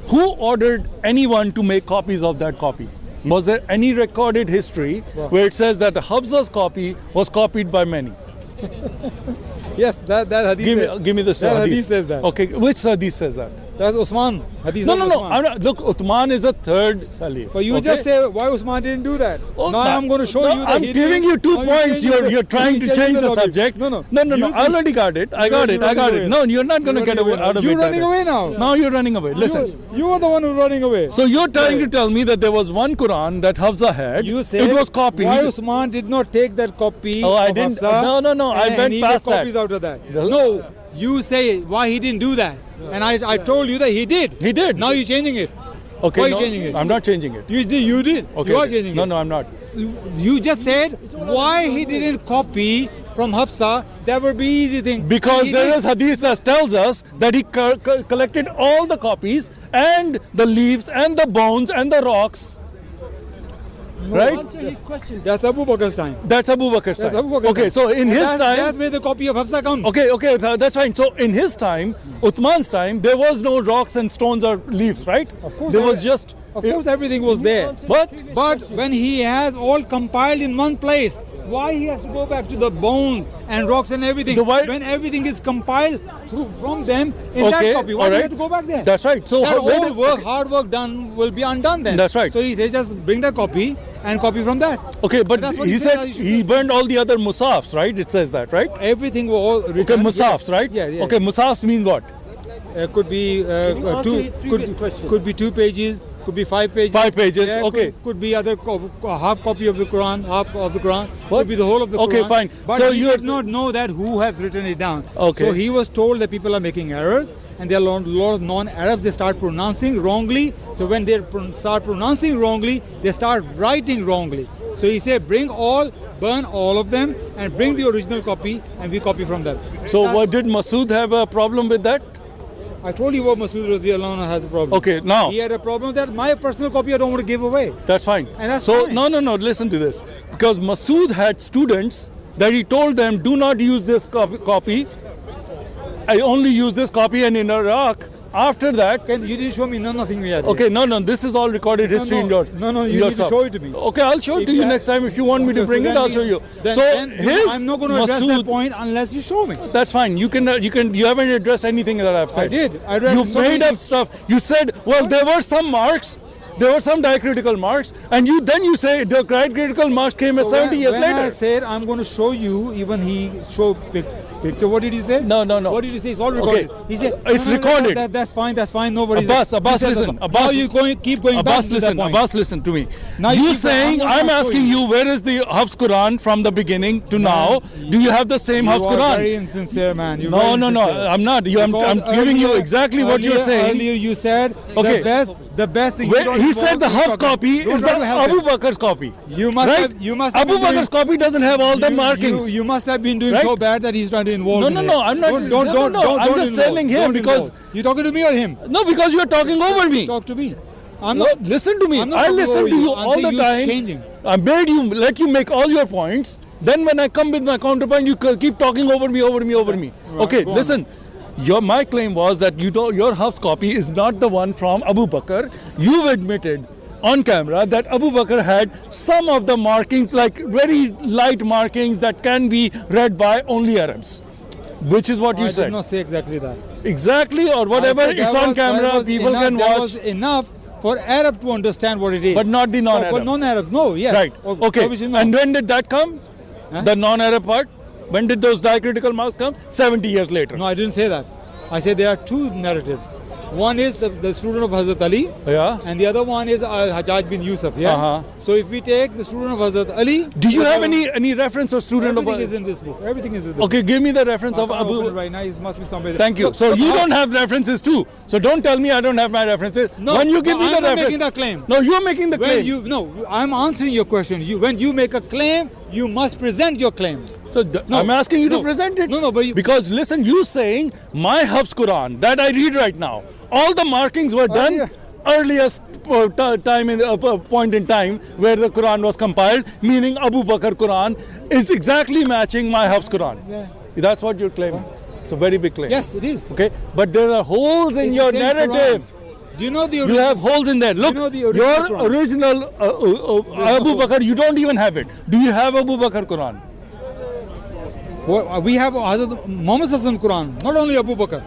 Speaker 1: Who ordered anyone to make copies of that copy? Was there any recorded history where it says that Hafsa's copy was copied by many?
Speaker 2: Yes, that hadith.
Speaker 1: Give me the
Speaker 2: hadith. Hadith says that.
Speaker 1: Okay, which hadith says that?
Speaker 2: That's Uthman. Hadith
Speaker 1: No.
Speaker 2: Uthman.
Speaker 1: Look, Uthman is the third caliph.
Speaker 2: But you just say why Uthman didn't do that. Now I'm going to show you that
Speaker 1: I'm giving you 2 points. You're trying to change the subject.
Speaker 2: No.
Speaker 1: I already got it. I got it. No, you're not going to get away out of it.
Speaker 2: You're running away now.
Speaker 1: Now you're running away. Listen.
Speaker 2: You are the one who's running away.
Speaker 1: So you're trying to tell me that there was one Quran that Hafsa had.
Speaker 2: You said
Speaker 1: it was copied.
Speaker 2: Why Uthman did not take that copy
Speaker 1: I
Speaker 2: of
Speaker 1: didn't.
Speaker 2: Hafsa?
Speaker 1: No. I went past that.
Speaker 2: Copies out of that. No. You say why he didn't do that. And I told you that he did.
Speaker 1: He did.
Speaker 2: Now you're changing it.
Speaker 1: Okay.
Speaker 2: Why are you changing it?
Speaker 1: I'm not changing it.
Speaker 2: You did.
Speaker 1: Okay.
Speaker 2: You are changing it.
Speaker 1: No, I'm not.
Speaker 2: You just said why he didn't copy from Hafsa. That would be easy thing.
Speaker 1: Because there is hadith that tells us that he collected all the copies and the leaves and the bones and the rocks. Right?
Speaker 2: That's Abu Bakr's time.
Speaker 1: That's Abu Bakr's time. Okay, so in his time...
Speaker 2: That's where the copy of Hafsa comes.
Speaker 1: Okay, that's fine. So in his time, Uthman's time, there was no rocks and stones or leaves, right?
Speaker 2: Of course.
Speaker 1: There was just...
Speaker 2: Of course everything was there. But when he has all compiled in one place, why he has to go back to the bones and rocks and everything? When everything is compiled from them in that copy, why do you have to go back there?
Speaker 1: That's right. So
Speaker 2: that hard work done will be undone then.
Speaker 1: That's right.
Speaker 2: So he says just bring that copy and copy from that.
Speaker 1: Okay, but he said he burned all the other musafs, right? It says that, right?
Speaker 2: Everything was all written.
Speaker 1: Okay, musafs, right?
Speaker 2: Yeah.
Speaker 1: Okay, musafs mean what?
Speaker 2: Could be could be 2 pages. Could be 5 pages.
Speaker 1: 5 pages,
Speaker 2: yeah,
Speaker 1: okay.
Speaker 2: Could be half copy of the Quran, half of the Quran. What? Could be the whole of the Quran.
Speaker 1: Okay, fine.
Speaker 2: But
Speaker 1: so
Speaker 2: he did not know that who has written it down.
Speaker 1: Okay.
Speaker 2: So he was told that people are making errors, and there are a lot of non-Arabs. They start pronouncing wrongly. So when they start pronouncing wrongly, they start writing wrongly. So he said, burn all of them, and bring the original copy, and we copy from that.
Speaker 1: So did Masood have a problem with that?
Speaker 2: I told you what Masood Radiallahu anhu has a problem.
Speaker 1: Okay, now
Speaker 2: he had a problem that my personal copy I don't want to give away.
Speaker 1: That's fine.
Speaker 2: And that's
Speaker 1: so
Speaker 2: fine.
Speaker 1: No. Listen to this, because Masood had students that he told them do not use this copy. I only use this copy, and in Iraq. After that,
Speaker 2: you didn't show me nothing we had.
Speaker 1: Okay, no. This is all recorded history in your.
Speaker 2: No. You need to show it to me.
Speaker 1: Okay, I'll show it to you next time. If you want me to bring it, I'll show you.
Speaker 2: I'm not going to address that point unless you show me.
Speaker 1: That's fine. You haven't addressed anything that I've said.
Speaker 2: I did.
Speaker 1: You made up stuff. You said, well, there were some marks. There were some diacritical marks, and then you say the diacritical marks came 70 years later.
Speaker 2: When I said I'm going to show you, even he showed picture. What did you say?
Speaker 1: No.
Speaker 2: What did you say? It's all recorded.
Speaker 1: Okay.
Speaker 2: He said,
Speaker 1: It's recorded.
Speaker 2: That's fine. No worries.
Speaker 1: Abbas,
Speaker 2: He said
Speaker 1: listen.
Speaker 2: that.
Speaker 1: Abbas,
Speaker 2: now you keep going back
Speaker 1: Abbas,
Speaker 2: to
Speaker 1: listen.
Speaker 2: that point.
Speaker 1: Abbas, listen to me.
Speaker 2: Now you
Speaker 1: You
Speaker 2: keep-
Speaker 1: saying, I'm
Speaker 2: not
Speaker 1: asking
Speaker 2: showing
Speaker 1: you, where is the Hafs Quran from the beginning to now? Do you have the same Hafs
Speaker 2: You are
Speaker 1: Quran?
Speaker 2: very insincere, man. You're
Speaker 1: No,
Speaker 2: very
Speaker 1: no,
Speaker 2: insincere.
Speaker 1: I'm not. I'm
Speaker 2: Because
Speaker 1: giving you
Speaker 2: earlier-
Speaker 1: exactly what you're saying.
Speaker 2: Earlier you said
Speaker 1: Okay.
Speaker 2: the best thing.
Speaker 1: Where he said the Hafs copy is the Abu Bakr's copy.
Speaker 2: You must
Speaker 1: right?
Speaker 2: have. You must have
Speaker 1: Abu
Speaker 2: been doing-
Speaker 1: Bakr's copy doesn't have all the markings.
Speaker 2: You must have been doing
Speaker 1: Right?
Speaker 2: so bad that he's trying to involve.
Speaker 1: No,
Speaker 2: in
Speaker 1: no,
Speaker 2: it.
Speaker 1: no, I'm not-
Speaker 2: Don't,
Speaker 1: no, I'm
Speaker 2: don't
Speaker 1: just
Speaker 2: involve.
Speaker 1: telling him
Speaker 2: Don't
Speaker 1: because-
Speaker 2: involve. You talking to me or him?
Speaker 1: No, because you're talking over me.
Speaker 2: Talk to me. I'm
Speaker 1: No,
Speaker 2: not.
Speaker 1: listen to me.
Speaker 2: I'm not
Speaker 1: I
Speaker 2: talking
Speaker 1: listen
Speaker 2: over
Speaker 1: to you
Speaker 2: I'm
Speaker 1: all the
Speaker 2: saying you're
Speaker 1: time.
Speaker 2: Changing.
Speaker 1: I made you let you make all your points. Then when I come with my counterpoint, you keep talking over me. Okay,
Speaker 2: go on.
Speaker 1: listen. My claim was that your Hafs copy is not the one from Abu Bakr. You've admitted on camera that Abu Bakr had some of the markings, like very light markings that can be read by only Arabs, which is what you
Speaker 2: I
Speaker 1: said.
Speaker 2: did not say exactly that.
Speaker 1: Exactly, or whatever.
Speaker 2: I said
Speaker 1: It's
Speaker 2: that
Speaker 1: on
Speaker 2: was- that
Speaker 1: camera.
Speaker 2: was
Speaker 1: People
Speaker 2: enough,
Speaker 1: can
Speaker 2: that
Speaker 1: watch.
Speaker 2: was enough for Arab to understand what it is.
Speaker 1: But not the non-Arabs.
Speaker 2: But non-Arabs, no, yes.
Speaker 1: Right. Okay.
Speaker 2: Obviously no.
Speaker 1: And when did that come?
Speaker 2: Huh?
Speaker 1: The non-Arab part? When did those diacritical marks come? 70 years later.
Speaker 2: No, I didn't say that. I said there are two narratives. One is the student of Hazrat Ali,
Speaker 1: Yeah.
Speaker 2: and the other one is Hajjaj bin Yusuf. Yeah.
Speaker 1: Uh-huh.
Speaker 2: So if we take the student of Hazrat Ali,
Speaker 1: Do you have any reference or student
Speaker 2: everything
Speaker 1: of?
Speaker 2: is in this book. Everything is in this
Speaker 1: Okay, give me the reference
Speaker 2: book.
Speaker 1: of
Speaker 2: I can't open it
Speaker 1: Abu.
Speaker 2: right now. It must be somewhere.
Speaker 1: Thank you.
Speaker 2: Look,
Speaker 1: So you
Speaker 2: I-
Speaker 1: don't have references too. So don't tell me I don't have my references.
Speaker 2: No,
Speaker 1: when you give
Speaker 2: no,
Speaker 1: me
Speaker 2: I'm
Speaker 1: the
Speaker 2: not
Speaker 1: reference,
Speaker 2: making that claim.
Speaker 1: No, you're making the claim.
Speaker 2: I'm answering your question. When you make a claim, you must present your claim.
Speaker 1: So I'm asking you to
Speaker 2: no.
Speaker 1: present it.
Speaker 2: No, but
Speaker 1: because listen, you saying my Hafs Quran that I read right now, all the markings were done
Speaker 2: Earlier.
Speaker 1: earliest time in point in time where the Quran was compiled, meaning Abu Bakr Quran is exactly matching my Hafs Quran.
Speaker 2: Yeah.
Speaker 1: That's what you're claiming. It's a very big claim.
Speaker 2: Yes, it is.
Speaker 1: Okay, but there are holes in
Speaker 2: It's
Speaker 1: your
Speaker 2: the same
Speaker 1: narrative.
Speaker 2: Quran. Do you know the
Speaker 1: You
Speaker 2: original?
Speaker 1: have holes in there. Look,
Speaker 2: know the original
Speaker 1: your
Speaker 2: Quran?
Speaker 1: original Abu Bakr, you don't even have it. Do you have Abu Bakr Quran?
Speaker 2: We have Hazrat Muhammad Sallallahu Alaihi Wasallam Quran, not only Abu Bakr.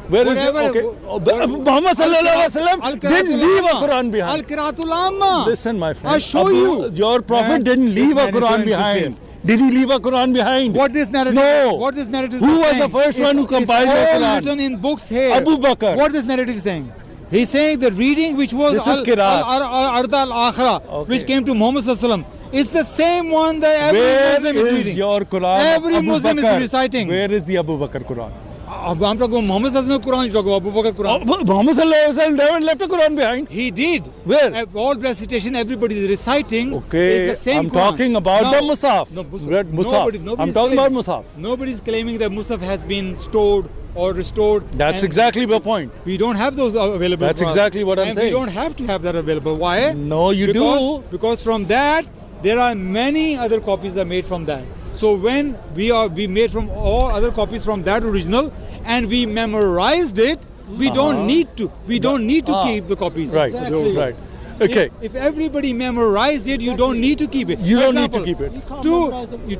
Speaker 1: Where is it?
Speaker 2: Whatever-
Speaker 1: Okay. Muhammad Sallallahu Alaihi Wasallam didn't leave a Quran behind.
Speaker 2: Al-Qira'atul Amma.
Speaker 1: Listen, my friend.
Speaker 2: I show you.
Speaker 1: Your prophet
Speaker 2: Man,
Speaker 1: didn't leave
Speaker 2: this
Speaker 1: a
Speaker 2: man is so
Speaker 1: Quran behind.
Speaker 2: insincere.
Speaker 1: Did he leave a Quran behind?
Speaker 2: What this narrative?
Speaker 1: No.
Speaker 2: What this narrative?
Speaker 1: Who
Speaker 2: is
Speaker 1: was
Speaker 2: saying
Speaker 1: the first one who compiled the
Speaker 2: It's all
Speaker 1: Quran?
Speaker 2: written in books here.
Speaker 1: Abu Bakr.
Speaker 2: What this narrative is saying? He's saying the reading which was
Speaker 1: This is Qiraat.
Speaker 2: Arda al-Akhira,
Speaker 1: Okay.
Speaker 2: which came to Muhammad Sallallahu Alaihi Wasallam. It's the same one that every
Speaker 1: Where
Speaker 2: Muslim is
Speaker 1: is
Speaker 2: reading.
Speaker 1: your Quran? of
Speaker 2: Every
Speaker 1: Abu
Speaker 2: Muslim is
Speaker 1: Bakr?
Speaker 2: reciting.
Speaker 1: Where is the Abu Bakr Quran?
Speaker 2: I'm talking about Muhammad Sallallahu Alaihi Wasallam Quran. You talk about Abu Bakr Quran.
Speaker 1: Muhammad Sallallahu Alaihi Wasallam never left a Quran behind.
Speaker 2: He did.
Speaker 1: Where?
Speaker 2: All recitation everybody is reciting.
Speaker 1: Okay,
Speaker 2: is the same
Speaker 1: I'm
Speaker 2: Quran.
Speaker 1: talking about the Musaf.
Speaker 2: No, Musaf.
Speaker 1: Read Musaf. I'm talking about Musaf.
Speaker 2: Nobody's claiming that Musaf has been stored or restored.
Speaker 1: That's
Speaker 2: and
Speaker 1: exactly the point.
Speaker 2: We don't have those available.
Speaker 1: That's
Speaker 2: for us.
Speaker 1: exactly what I'm
Speaker 2: and
Speaker 1: saying.
Speaker 2: We don't have to have that available. Why?
Speaker 1: No, you do.
Speaker 2: Because from that there are many other copies are made from that. So when we made from all other copies from that original and we memorized it, we don't need to. We don't need to keep the copies.
Speaker 1: Right, right. Okay.
Speaker 2: If everybody memorized it, you don't need to keep it.
Speaker 1: You
Speaker 2: For
Speaker 1: don't need to
Speaker 2: example,
Speaker 1: keep it.
Speaker 2: You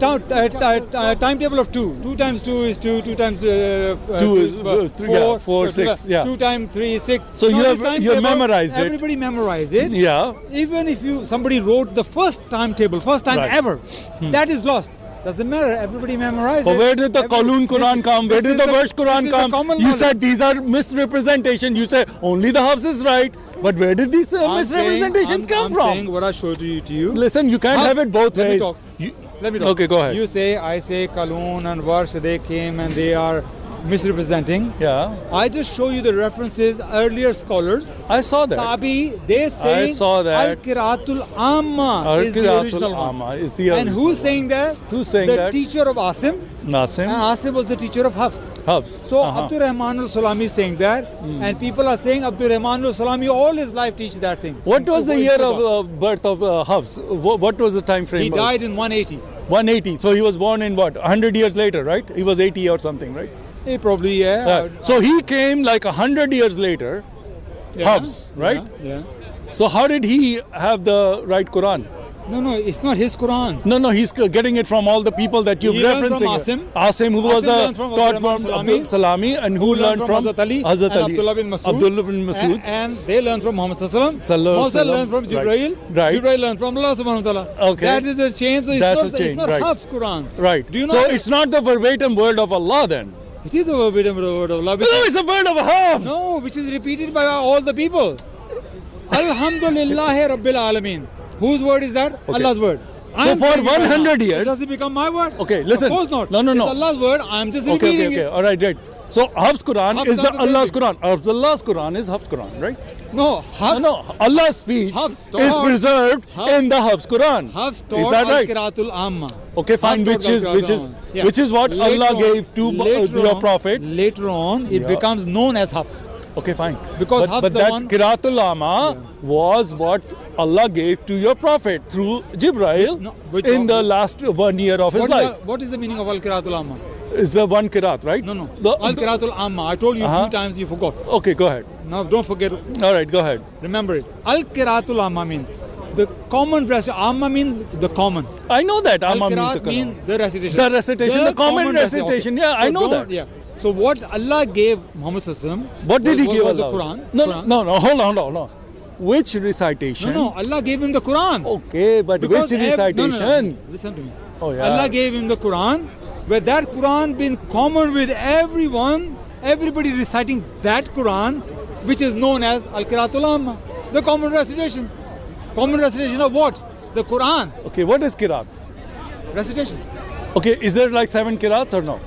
Speaker 2: timetable of 2. 2 times 2 is 2. 2 times 2
Speaker 1: is 4, 6. Yeah.
Speaker 2: 2 times 3 is 6.
Speaker 1: So you have memorized it.
Speaker 2: Everybody memorized it.
Speaker 1: Yeah.
Speaker 2: Even if somebody wrote the first timetable, first time
Speaker 1: Right.
Speaker 2: ever, that is lost. Doesn't matter. Everybody memorized
Speaker 1: But
Speaker 2: it.
Speaker 1: where did the Qalun Quran come? Where did the Versh Quran come? You said these are misrepresentation. You said only the Hafs is right. But where did these misrepresentations come
Speaker 2: I'm
Speaker 1: from?
Speaker 2: saying what I showed to you.
Speaker 1: Listen, you can't have it both
Speaker 2: Let me
Speaker 1: ways.
Speaker 2: talk. Let me talk.
Speaker 1: Okay, go ahead.
Speaker 2: You say, I say, Qalun and Varsh, they came and they are misrepresenting.
Speaker 1: Yeah.
Speaker 2: I just show you the references, earlier scholars.
Speaker 1: I saw that.
Speaker 2: Tabi, they say
Speaker 1: saw that.
Speaker 2: Al-Qira'atul Amma is the
Speaker 1: Al-Qira'atul
Speaker 2: original one.
Speaker 1: Amma is the
Speaker 2: And
Speaker 1: original.
Speaker 2: who's saying that?
Speaker 1: Who's saying
Speaker 2: the
Speaker 1: that?
Speaker 2: teacher of Asim.
Speaker 1: Nasim.
Speaker 2: And Asim was the teacher of Hafs.
Speaker 1: Hafs.
Speaker 2: So Abdur Rahman al-Sulami is saying that. And people are saying Abdur Rahman al-Sulami all his life teach that thing.
Speaker 1: What was the
Speaker 2: In
Speaker 1: year
Speaker 2: Kufa.
Speaker 1: of birth of Hafs? What was the time frame?
Speaker 2: He died in 180.
Speaker 1: 180. So he was born in what? 100 years later, right? He was 80 or something, right?
Speaker 2: He probably, yeah.
Speaker 1: So he came like 100 years later, Hafs, right?
Speaker 2: Yeah.
Speaker 1: So how did he have the right Quran?
Speaker 2: No, it's not his Quran.
Speaker 1: No, he's getting it from all the people that you're
Speaker 2: He learned
Speaker 1: referencing.
Speaker 2: from
Speaker 1: Asim, who was
Speaker 2: learned from
Speaker 1: taught
Speaker 2: Abdul
Speaker 1: from
Speaker 2: Salami,
Speaker 1: Abdul Salami, and who learned from
Speaker 2: Hazrat Ali,
Speaker 1: Hazrat
Speaker 2: and
Speaker 1: Ali,
Speaker 2: Abdullah bin Masud.
Speaker 1: Abdullah bin Masud.
Speaker 2: And they learned from Muhammad Sallallahu Alaihi Wasallam. Muhammad learned from Jibreel.
Speaker 1: Right.
Speaker 2: Jibreel learned from Allah Subhanahu Wa Ta'ala.
Speaker 1: Okay.
Speaker 2: That is the chain. So it's not
Speaker 1: right.
Speaker 2: Hafs Quran.
Speaker 1: Right.
Speaker 2: Do you know
Speaker 1: so
Speaker 2: that?
Speaker 1: it's not the verbatim word of Allah then?
Speaker 2: It is a verbatim word of Allah.
Speaker 1: No, it's a word of Hafs.
Speaker 2: No, which is repeated by all the people. Alhamdulillahi Rabbil Alameen. Whose word is that?
Speaker 1: Okay.
Speaker 2: Allah's word.
Speaker 1: So for 100 years.
Speaker 2: Does it become my word?
Speaker 1: Okay, listen.
Speaker 2: Of course not.
Speaker 1: No.
Speaker 2: It's Allah's word. I'm just repeating it.
Speaker 1: All right. So Hafs Quran
Speaker 2: Hafs
Speaker 1: is
Speaker 2: not
Speaker 1: the
Speaker 2: the same
Speaker 1: Allah's
Speaker 2: thing.
Speaker 1: Quran. Allah's Quran is Hafs Quran, right?
Speaker 2: No, Hafs.
Speaker 1: No, Allah's speech
Speaker 2: Hafs
Speaker 1: is
Speaker 2: taught-
Speaker 1: preserved
Speaker 2: Hafs-
Speaker 1: in the Hafs Quran.
Speaker 2: Hafs
Speaker 1: Is
Speaker 2: taught
Speaker 1: that right?
Speaker 2: Al-Qiraatul Amma.
Speaker 1: Okay, fine.
Speaker 2: Hafs taught Al-Qiraatul Amma.
Speaker 1: Which is what
Speaker 2: Later
Speaker 1: Allah
Speaker 2: on-
Speaker 1: gave to
Speaker 2: later
Speaker 1: your
Speaker 2: on-
Speaker 1: prophet.
Speaker 2: Later on, it becomes known as Hafs.
Speaker 1: Okay, fine.
Speaker 2: Because
Speaker 1: but
Speaker 2: Hafs the
Speaker 1: that
Speaker 2: one-
Speaker 1: Qiraatul Amma was what Allah gave to your prophet through Jibreel
Speaker 2: Which
Speaker 1: in the last 1 year of his life.
Speaker 2: What is the meaning of Al-Qiraatul Amma?
Speaker 1: Is the one Qiraat, right?
Speaker 2: No.
Speaker 1: The-
Speaker 2: Al-Qiraatul Amma. I told you a few times, you forgot.
Speaker 1: Okay, go ahead.
Speaker 2: Now don't forget.
Speaker 1: All right, go ahead.
Speaker 2: Remember it. Al-Qiraatul Amma means the common recitation. Amma means the common.
Speaker 1: I know that Amma means
Speaker 2: Al-Qiraat
Speaker 1: the
Speaker 2: means the recitation.
Speaker 1: The recitation, the common recitation.
Speaker 2: Okay.
Speaker 1: Yeah, I know
Speaker 2: don't-
Speaker 1: that.
Speaker 2: Yeah. So what Allah gave Muhammad Sallallahu Alaihi Wasallam
Speaker 1: What did he give
Speaker 2: was
Speaker 1: Allah?
Speaker 2: the Quran.
Speaker 1: No,
Speaker 2: Quran.
Speaker 1: no, hold on. Which recitation?
Speaker 2: No, Allah gave him the Quran.
Speaker 1: Okay, but
Speaker 2: Because
Speaker 1: which recitation?
Speaker 2: No. Listen to me.
Speaker 1: Oh, yeah.
Speaker 2: Allah gave him the Quran, where that Quran been common with everyone, everybody reciting that Quran, which is known as Al-Qiraatul Amma, the common recitation. Common recitation of what? The Quran.
Speaker 1: Okay, what is Qiraat?
Speaker 2: Recitation.
Speaker 1: Okay, is there like 7 Qiraats or no?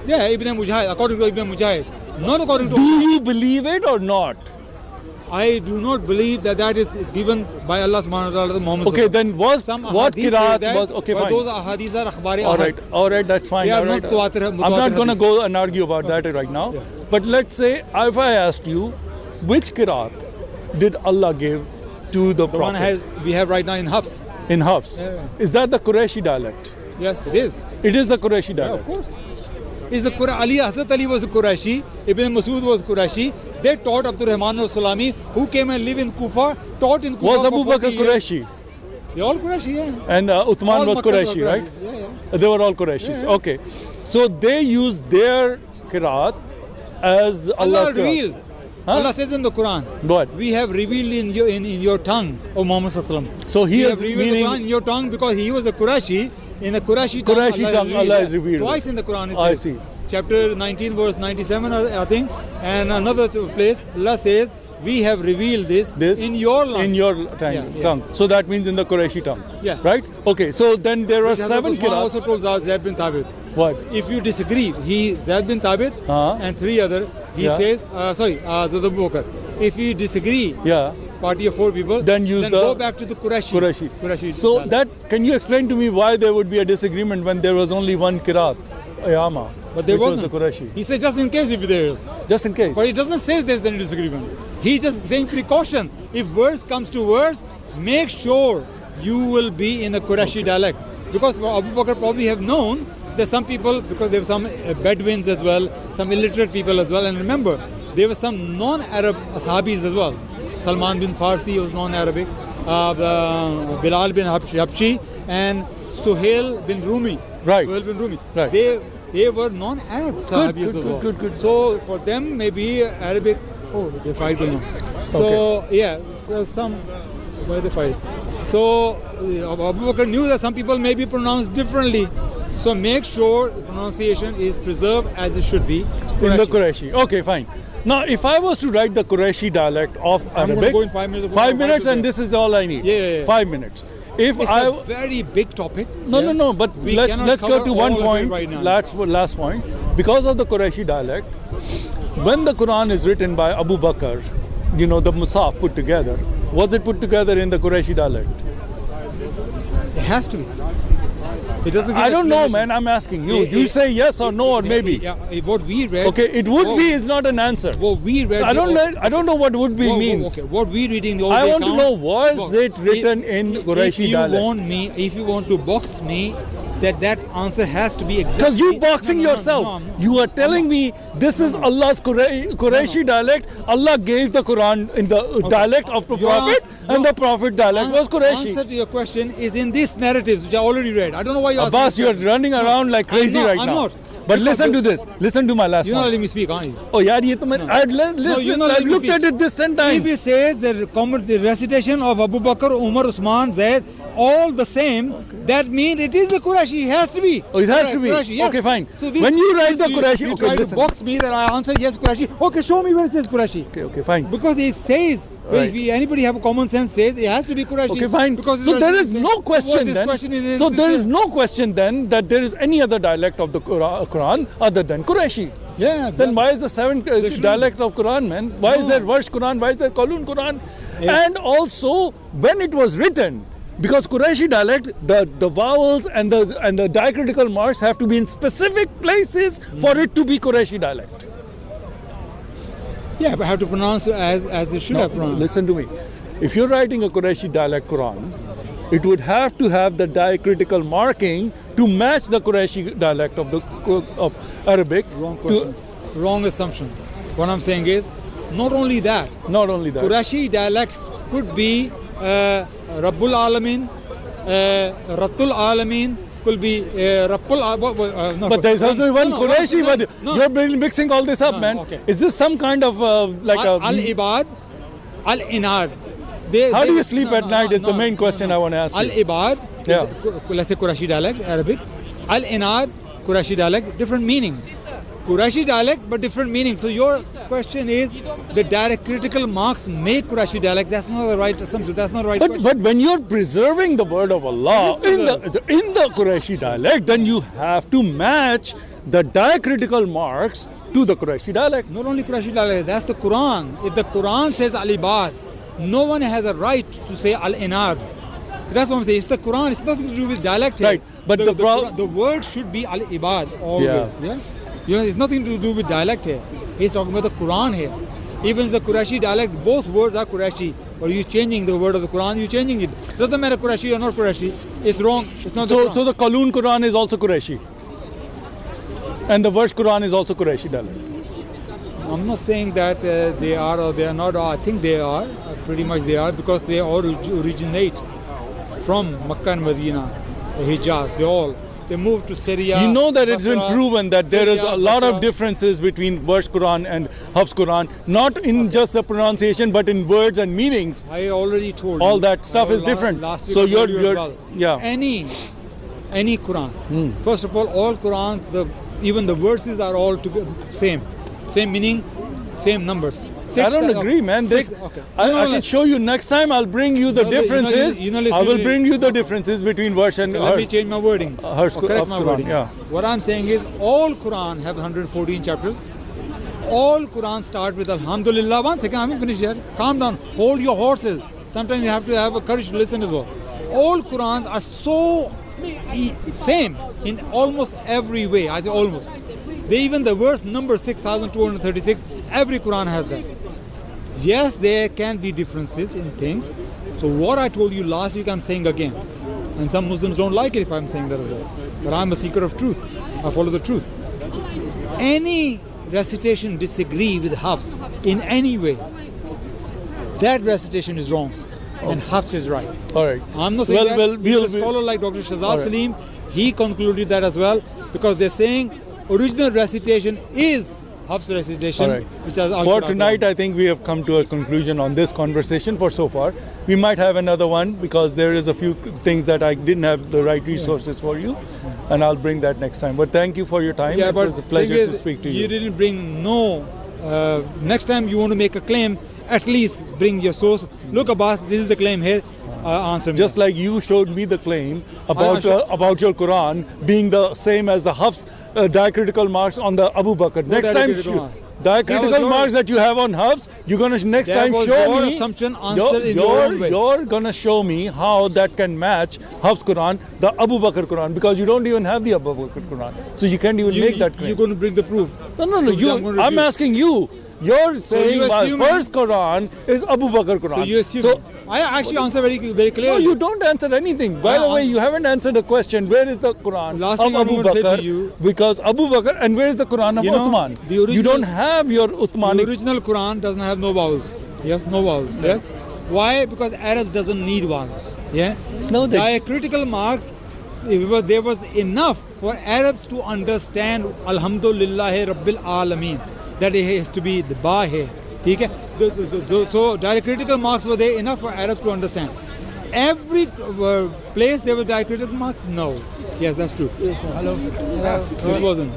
Speaker 2: Yeah, Ibn Mujahid, according to Ibn Mujahid. Not according to...
Speaker 1: Do you believe it or not?
Speaker 2: I do not believe that is given by Allah subhanahu wa ta'ala to Muhammad.
Speaker 1: Okay, then what
Speaker 2: ahadith
Speaker 1: Qiraat
Speaker 2: say that,
Speaker 1: was... Okay,
Speaker 2: but
Speaker 1: fine.
Speaker 2: those ahadith are akhbari
Speaker 1: All right, that's fine.
Speaker 2: They are
Speaker 1: all
Speaker 2: not
Speaker 1: right.
Speaker 2: mutawatir
Speaker 1: I'm not going to
Speaker 2: hadith.
Speaker 1: go and argue about that right now.
Speaker 2: Yeah.
Speaker 1: But let's say if I asked you, which Qiraat did Allah give to the
Speaker 2: The one
Speaker 1: Prophet
Speaker 2: we have right now in Hafs.
Speaker 1: in Hafs?
Speaker 2: Yeah.
Speaker 1: Is that the Qurayshi dialect?
Speaker 2: Yes, it is.
Speaker 1: It is the Qurayshi
Speaker 2: Yeah,
Speaker 1: dialect.
Speaker 2: of course. Is Hazrat Ali was a Quraishi, Ibn Masud was Quraishi. They taught Abdul Rahman al-Sulami, who came and lived in Kufa, taught in Kufa.
Speaker 1: Was
Speaker 2: for
Speaker 1: Abu
Speaker 2: 40
Speaker 1: Bakr
Speaker 2: years.
Speaker 1: Qurayshi?
Speaker 2: They all Quraishi, yeah.
Speaker 1: And Uthman
Speaker 2: All
Speaker 1: was
Speaker 2: Makkah
Speaker 1: Qurayshi, right?
Speaker 2: Yeah.
Speaker 1: They were all Qurayshis.
Speaker 2: Yeah.
Speaker 1: Okay. So they used their Qiraat as
Speaker 2: Allah
Speaker 1: Allah's Qiraat.
Speaker 2: revealed.
Speaker 1: Huh?
Speaker 2: Allah says in the Quran,
Speaker 1: What?
Speaker 2: we have revealed in your tongue, O Muhammad Sallallahu Alaihi Wasallam.
Speaker 1: So he
Speaker 2: We
Speaker 1: is
Speaker 2: have revealed the
Speaker 1: meaning-
Speaker 2: Quran in your tongue because he was a Quraishi. In the Quraishi tongue,
Speaker 1: Allah is revealed.
Speaker 2: Twice in the Quran it
Speaker 1: I
Speaker 2: says.
Speaker 1: see.
Speaker 2: Chapter 19, verse 97, I think. And another place, Allah says, we have revealed this in your tongue.
Speaker 1: In your tongue. So that means in the Qurayshi tongue.
Speaker 2: Yeah.
Speaker 1: Right? Okay. So then there are
Speaker 2: Hazrat
Speaker 1: 7
Speaker 2: Uthman
Speaker 1: Qiraat.
Speaker 2: also told Zaid bin Thabit.
Speaker 1: What?
Speaker 2: If you disagree, Zaid bin Thabit and 3 other, he
Speaker 1: Yeah.
Speaker 2: says, Hazrat Abu Bakr. If you disagree,
Speaker 1: Yeah.
Speaker 2: party of 4 people,
Speaker 1: Then use the
Speaker 2: go back to the Quraishi.
Speaker 1: So can you explain to me why there would be a disagreement when there was only one Qiraat, Ayama,
Speaker 2: But there
Speaker 1: which was
Speaker 2: wasn't.
Speaker 1: the Qurayshi?
Speaker 2: He said just in case if there is.
Speaker 1: Just in case.
Speaker 2: But it doesn't say there's any disagreement. He's just saying precaution. If worse comes to worse, make sure you will be in the Quraishi dialect. Because Abu Bakr probably have known that some people, because there were some Bedouins as well, some illiterate people as well. And remember, there were some non-Arab Ashabis as well. Salman bin Farsi was non-Arabic. Bilal bin Habshi and Suhail bin Rumi.
Speaker 1: Right.
Speaker 2: Suhail bin Rumi.
Speaker 1: Right.
Speaker 2: They were non-Arab Sahabis as well.
Speaker 1: Good.
Speaker 2: So for them, maybe Arabic. Oh, they fight now. So yeah, so some why they fight. So Abu Bakr knew that some people may be pronounced differently. So make sure pronunciation is preserved as it should be.
Speaker 1: In the Qurayshi. Okay, fine. Now, if I was to write the Qurayshi dialect of
Speaker 2: I'm
Speaker 1: Arabic,
Speaker 2: going to go in 5 minutes.
Speaker 1: 5 minutes, and this is all I need.
Speaker 2: Yeah.
Speaker 1: 5 minutes. If
Speaker 2: It's
Speaker 1: I
Speaker 2: a very big topic.
Speaker 1: no, but
Speaker 2: We
Speaker 1: let's
Speaker 2: cannot
Speaker 1: go
Speaker 2: cover
Speaker 1: to
Speaker 2: all
Speaker 1: one
Speaker 2: of it
Speaker 1: point.
Speaker 2: right now.
Speaker 1: Last point. Because of the Qurayshi dialect, when the Quran is written by Abu Bakr, the Musaf put together, was it put together in the Qurayshi dialect?
Speaker 2: It has to be. It doesn't. Give
Speaker 1: I don't know,
Speaker 2: explanation.
Speaker 1: man. I'm asking you. You say yes or no or maybe.
Speaker 2: Yeah, what we read.
Speaker 1: Okay, it would be is not an answer.
Speaker 2: What we read.
Speaker 1: I don't know what would be means.
Speaker 2: Okay, what we reading the old
Speaker 1: I
Speaker 2: day
Speaker 1: want to
Speaker 2: count-
Speaker 1: know, was
Speaker 2: Look,
Speaker 1: it written in Qurayshi
Speaker 2: if you
Speaker 1: dialect?
Speaker 2: want me, if you want to box me, that answer has to be exactly.
Speaker 1: Because you boxing yourself.
Speaker 2: No,
Speaker 1: you are telling me this is Allah's Qurayshi dialect. Allah gave the Quran in the dialect of the Prophet, and the Prophet dialect was Qurayshi.
Speaker 2: Answer to your question is in these narratives, which I already read. I don't know why you're asking.
Speaker 1: Abbas, you're running around like crazy right now.
Speaker 2: I'm not.
Speaker 1: But listen to this. Listen to my last
Speaker 2: You're
Speaker 1: one.
Speaker 2: not letting me speak, aren't you?
Speaker 1: Oh, yeah, I've looked at it this 10 times.
Speaker 2: If it says the recitation of Abu Bakr, Umar, Uthman, Zaid, all the same, that means it is a Qurayshi. It has to be.
Speaker 1: Oh, it has to be.
Speaker 2: Qurayshi, yes.
Speaker 1: Okay, fine.
Speaker 2: So
Speaker 1: when you write the Qurayshi,
Speaker 2: you
Speaker 1: okay,
Speaker 2: try
Speaker 1: listen.
Speaker 2: to box me that I answer yes, Qurayshi. Okay, show me where it says Qurayshi.
Speaker 1: Okay, fine.
Speaker 2: Because it says,
Speaker 1: Right.
Speaker 2: if anybody have a common sense, says it has to be Qurayshi.
Speaker 1: Okay, fine.
Speaker 2: Because
Speaker 1: So there is no question
Speaker 2: this
Speaker 1: then.
Speaker 2: question is
Speaker 1: So there is no question then that there is any other dialect of the Quran other than Qurayshi.
Speaker 2: Yeah, exactly.
Speaker 1: Then why is the seventh dialect of Quran, man? Why is there Varsh Quran? Why is there Qalun Quran?
Speaker 2: Yeah.
Speaker 1: And also, when it was written, because Qurayshi dialect, the vowels and the diacritical marks have to be in specific places for it to be Qurayshi dialect.
Speaker 2: Yeah, but have to pronounce as they should have pronounced.
Speaker 1: Listen to me. If you're writing a Qurayshi dialect Quran, it would have to have the diacritical marking to match the Qurayshi dialect of Arabic.
Speaker 2: Wrong question. Wrong assumption. What I'm saying is, not only that, Qurayshi dialect could be Rabbul Alamin, Ratul Alamin, could be Rabbul Alamin.
Speaker 1: But there's only one Qurayshi, but you're mixing all this up, man.
Speaker 2: Okay.
Speaker 1: Is this some kind of
Speaker 2: Al-Ibad, Al-Inad.
Speaker 1: How do you sleep at night is the main question I want to ask you.
Speaker 2: Al-Ibad,
Speaker 1: Yeah.
Speaker 2: let's say Qurayshi dialect, Arabic. Al-Inad, Qurayshi dialect, different meaning. Qurayshi dialect, but different meaning. So your question is, the diacritical marks make Qurayshi dialect. That's not the right assumption. That's not the right question.
Speaker 1: But when you're preserving the word of Allah in the Qurayshi dialect, then you have to match the diacritical marks to the Qurayshi dialect.
Speaker 2: Not only Qurayshi dialect, that's the Quran. If the Quran says Al-Ibad, no one has a right to say Al-Inad. That's what I'm saying. It's the Quran. It's nothing to do with dialect here.
Speaker 1: Right. But
Speaker 2: the word should be Al-Ibad always. Yeah. You know, it's nothing to do with dialect here. He's talking about the Quran here. Even the Qurayshi dialect, both words are Qurayshi. Or you're changing the word of the Quran, you're changing it. Doesn't matter Qurayshi or not Qurayshi. It's wrong. It's not the Quran.
Speaker 1: So the Qalun Quran is also Qurayshi. And the Varsh Quran is also Qurayshi dialect.
Speaker 2: I'm not saying that they are or they are not. I think they are. Pretty much they are, because they all originate from Makkah and Medina, Hijaz. They moved to Syria.
Speaker 1: You know that it's been
Speaker 2: Basra,
Speaker 1: proven that there is
Speaker 2: Syria,
Speaker 1: a lot
Speaker 2: Basra.
Speaker 1: of differences between Varsh Quran and Hafs Quran, not in just the pronunciation, but in words and meanings.
Speaker 2: I already told
Speaker 1: All
Speaker 2: you.
Speaker 1: that stuff is different.
Speaker 2: Last week
Speaker 1: So
Speaker 2: I told you
Speaker 1: you're
Speaker 2: as well.
Speaker 1: yeah.
Speaker 2: Any Quran. First of all Qurans, even the verses are all together, same meaning, same numbers.
Speaker 1: I don't agree, man.
Speaker 2: Okay.
Speaker 1: I can show you next time. I'll bring you the differences. I will bring you the differences between Varsh and
Speaker 2: Let me change my wording.
Speaker 1: Correct
Speaker 2: my wording.
Speaker 1: Yeah.
Speaker 2: What I'm saying is, all Quran have 114 chapters. All Quran start with Alhamdulillah. 1 second, I'm finished here. Calm down. Hold your horses. Sometimes you have to have a courage to listen as well. All Qurans are so same in almost every way. I say almost. Even the verse number 6236, every Quran has that. Yes, there can be differences in things. So what I told you last week, I'm saying again. And some Muslims don't like it if I'm saying that as well. But I'm a seeker of truth. I follow the truth. Any recitation disagree with Hafs in any way, that recitation is wrong. And Hafs is right.
Speaker 1: All right.
Speaker 2: I'm not saying a scholar like Dr. Shazad Salim, he concluded that as well, because they're saying original recitation is Hafs recitation.
Speaker 1: Right.
Speaker 2: Which has
Speaker 1: for tonight, I think we have come to a conclusion on this conversation for so far. We might have another one, because there is a few things that I didn't have the right resources for you, and I'll bring that next time. But thank you for your time.
Speaker 2: Yeah,
Speaker 1: it was a pleasure to speak to you.
Speaker 2: You didn't bring next time you want to make a claim, at least bring your source. Look, Abbas, this is the claim here. Answer me.
Speaker 1: Just like you showed me the claim about your Quran being the same as the Hafs diacritical marks on the Abu Bakr. Next time, diacritical marks that you have on Hafs, you're gonna next time show me.
Speaker 2: Assumption, answer in your own way.
Speaker 1: You're gonna show me how that can match Hafs Quran, the Abu Bakr Quran, because you don't even have the Abu Bakr Quran, so you can't even make that claim.
Speaker 2: You're going to bring the proof.
Speaker 1: No. I'm asking you. You're saying my first Quran is Abu Bakr Quran.
Speaker 2: So you assume.
Speaker 1: So
Speaker 2: I actually answer very
Speaker 1: No,
Speaker 2: clearly.
Speaker 1: you don't answer anything. By the way, you haven't answered the question. Where is the Quran
Speaker 2: Last
Speaker 1: of
Speaker 2: thing I'm
Speaker 1: Abu
Speaker 2: going to say to
Speaker 1: Bakr?
Speaker 2: you-
Speaker 1: Because Abu Bakr, and where is the Quran of
Speaker 2: You know,
Speaker 1: Uthman?
Speaker 2: the original-
Speaker 1: You don't have your
Speaker 2: The
Speaker 1: Uthmanic.
Speaker 2: original Quran doesn't have no vowels. Yes, no vowels. Yes. Why? Because Arabs doesn't need vowels. Yeah.
Speaker 1: No, they-
Speaker 2: Diacritical marks. There was enough for Arabs to understand Alhamdulillahi Rabbil Alameen. That it has to be the ba here. Okay? So diacritical marks were there enough for Arabs to understand. Every place there were diacritical marks? No. Yes, that's true. Hello. This wasn't.